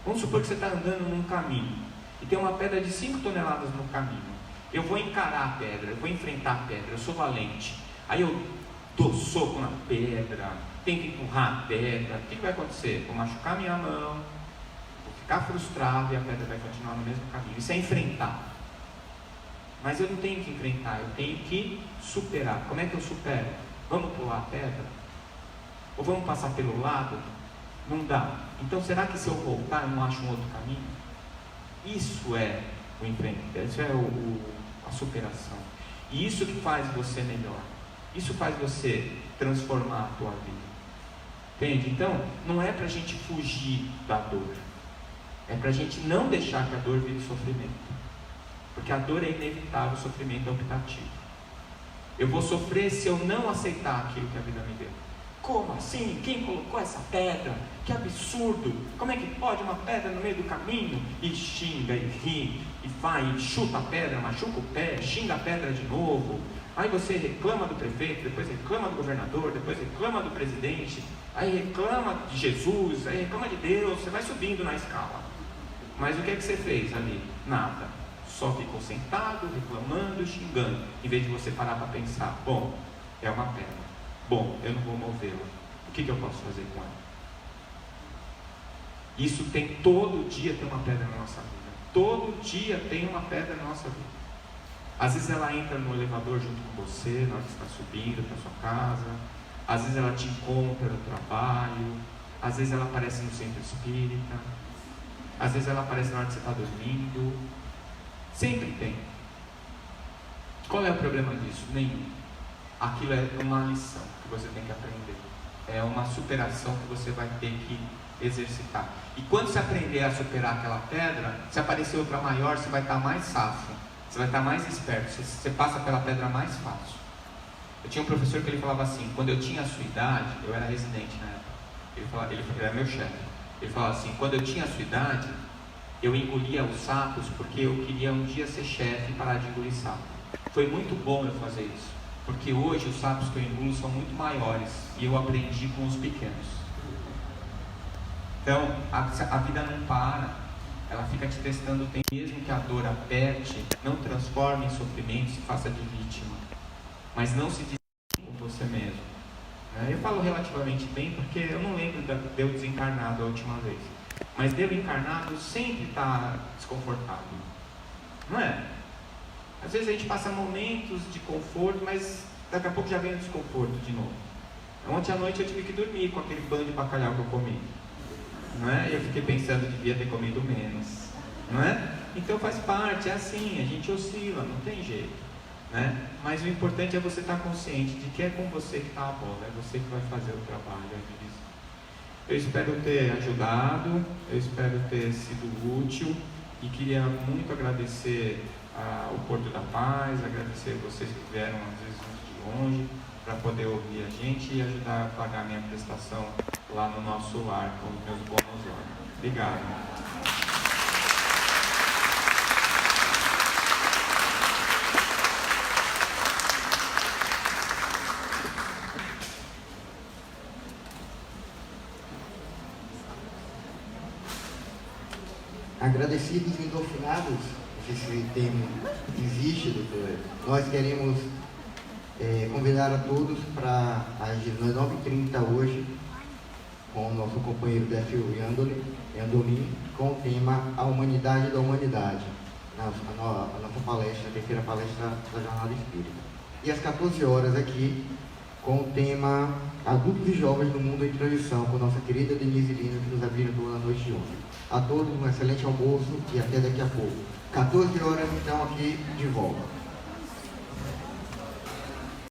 Vamos supor que você está andando num caminho e tem uma pedra de 5 toneladas no caminho. Eu vou encarar a pedra, eu vou enfrentar a pedra, eu sou valente. Aí eu dou soco na pedra, tento empurrar a pedra. O que vai acontecer? Vou machucar minha mão, vou ficar frustrado e a pedra vai continuar no mesmo caminho. Isso é enfrentar. Mas eu não tenho que enfrentar, eu tenho que superar. Como é que eu supero? Vamos pular a pedra? Ou vamos passar pelo lado? Não dá. Então será que se eu voltar eu não acho um outro caminho? Isso é o enfrentamento, isso é a superação. E isso que faz você melhor. Isso faz você transformar a tua vida. Entende? Então, não é para a gente fugir da dor. É para a gente não deixar que a dor vire sofrimento. Porque a dor é inevitável, o sofrimento é optativo. Eu vou sofrer se eu não aceitar aquilo que a vida me deu. Como assim? Quem colocou essa pedra? Que absurdo! Como é que pode uma pedra no meio do caminho? E xinga, e ri, e vai, e chuta a pedra, machuca o pé, xinga a pedra de novo. Aí você reclama do prefeito, depois reclama do governador, depois reclama do presidente, aí reclama de Jesus, aí reclama de Deus, você vai subindo na escala. Mas o que é que você fez ali? Nada. Só ficou sentado, reclamando, xingando, em vez de você parar para pensar, bom, é uma pedra. Bom, eu não vou movê-la. O que eu posso fazer com ela? Isso tem, todo dia tem uma pedra na nossa vida. Todo dia tem uma pedra na nossa vida. Às vezes ela entra no elevador junto com você, na hora que você está subindo para sua casa. Às vezes ela te encontra no trabalho. Às vezes ela aparece no centro espírita. Às vezes ela aparece na hora que você está dormindo. Sempre tem. Qual é o problema disso? Nenhum. Aquilo é uma lição que você tem que aprender. É uma superação que você vai ter que exercitar. E quando você aprender a superar aquela pedra, se aparecer outra maior, você vai estar mais safo. Você vai estar mais esperto. Você passa pela pedra mais fácil. Eu tinha um professor que ele falava assim, quando eu tinha a sua idade, eu era residente na época. Ele era meu chefe. Ele falava assim, quando eu tinha a sua idade, eu engolia os sapos porque eu queria um dia ser chefe e parar de engolir sapo. Foi muito bom eu fazer isso, porque hoje os sapos que eu engulo são muito maiores e eu aprendi com os pequenos. Então, a vida não para, ela fica te testando o tempo. Mesmo que a dor aperte, não transforme em sofrimento, se faça de vítima, mas não se desculpe com você mesmo. Eu falo relativamente bem porque eu não lembro de eu desencarnado a última vez. Mas de eu encarnado sempre está desconfortável, não é? Às vezes a gente passa momentos de conforto, mas daqui a pouco já vem o desconforto de novo. Ontem à noite eu tive que dormir com aquele bando de bacalhau que eu comi, não é? E eu fiquei pensando que devia ter comido menos, não é? Então faz parte, é assim, a gente oscila, não tem jeito, né? Mas o importante é você estar consciente de que é com você que está a bola, é você que vai fazer o trabalho. Eu espero ter ajudado, eu espero ter sido útil e queria muito agradecer o Porto da Paz, agradecer vocês que vieram às vezes muito de longe para poder ouvir a gente e ajudar a pagar minha prestação lá no nosso lar com os meus bônus lá. Obrigado. Agradecidos e endorfinados, esse termo existe, doutor. Nós queremos convidar a todos para às 19h30 hoje, com o nosso companheiro Décio Yandolim, com o tema A Humanidade da Humanidade, a nossa palestra, a terceira palestra da Jornada Espírita. E às 14 horas aqui, com o tema Adultos e Jovens no Mundo em Transição, com a nossa querida Denise Lino, que nos apresentou na noite de ontem. A todos um excelente almoço e até daqui a pouco. 14 horas, então, aqui de volta.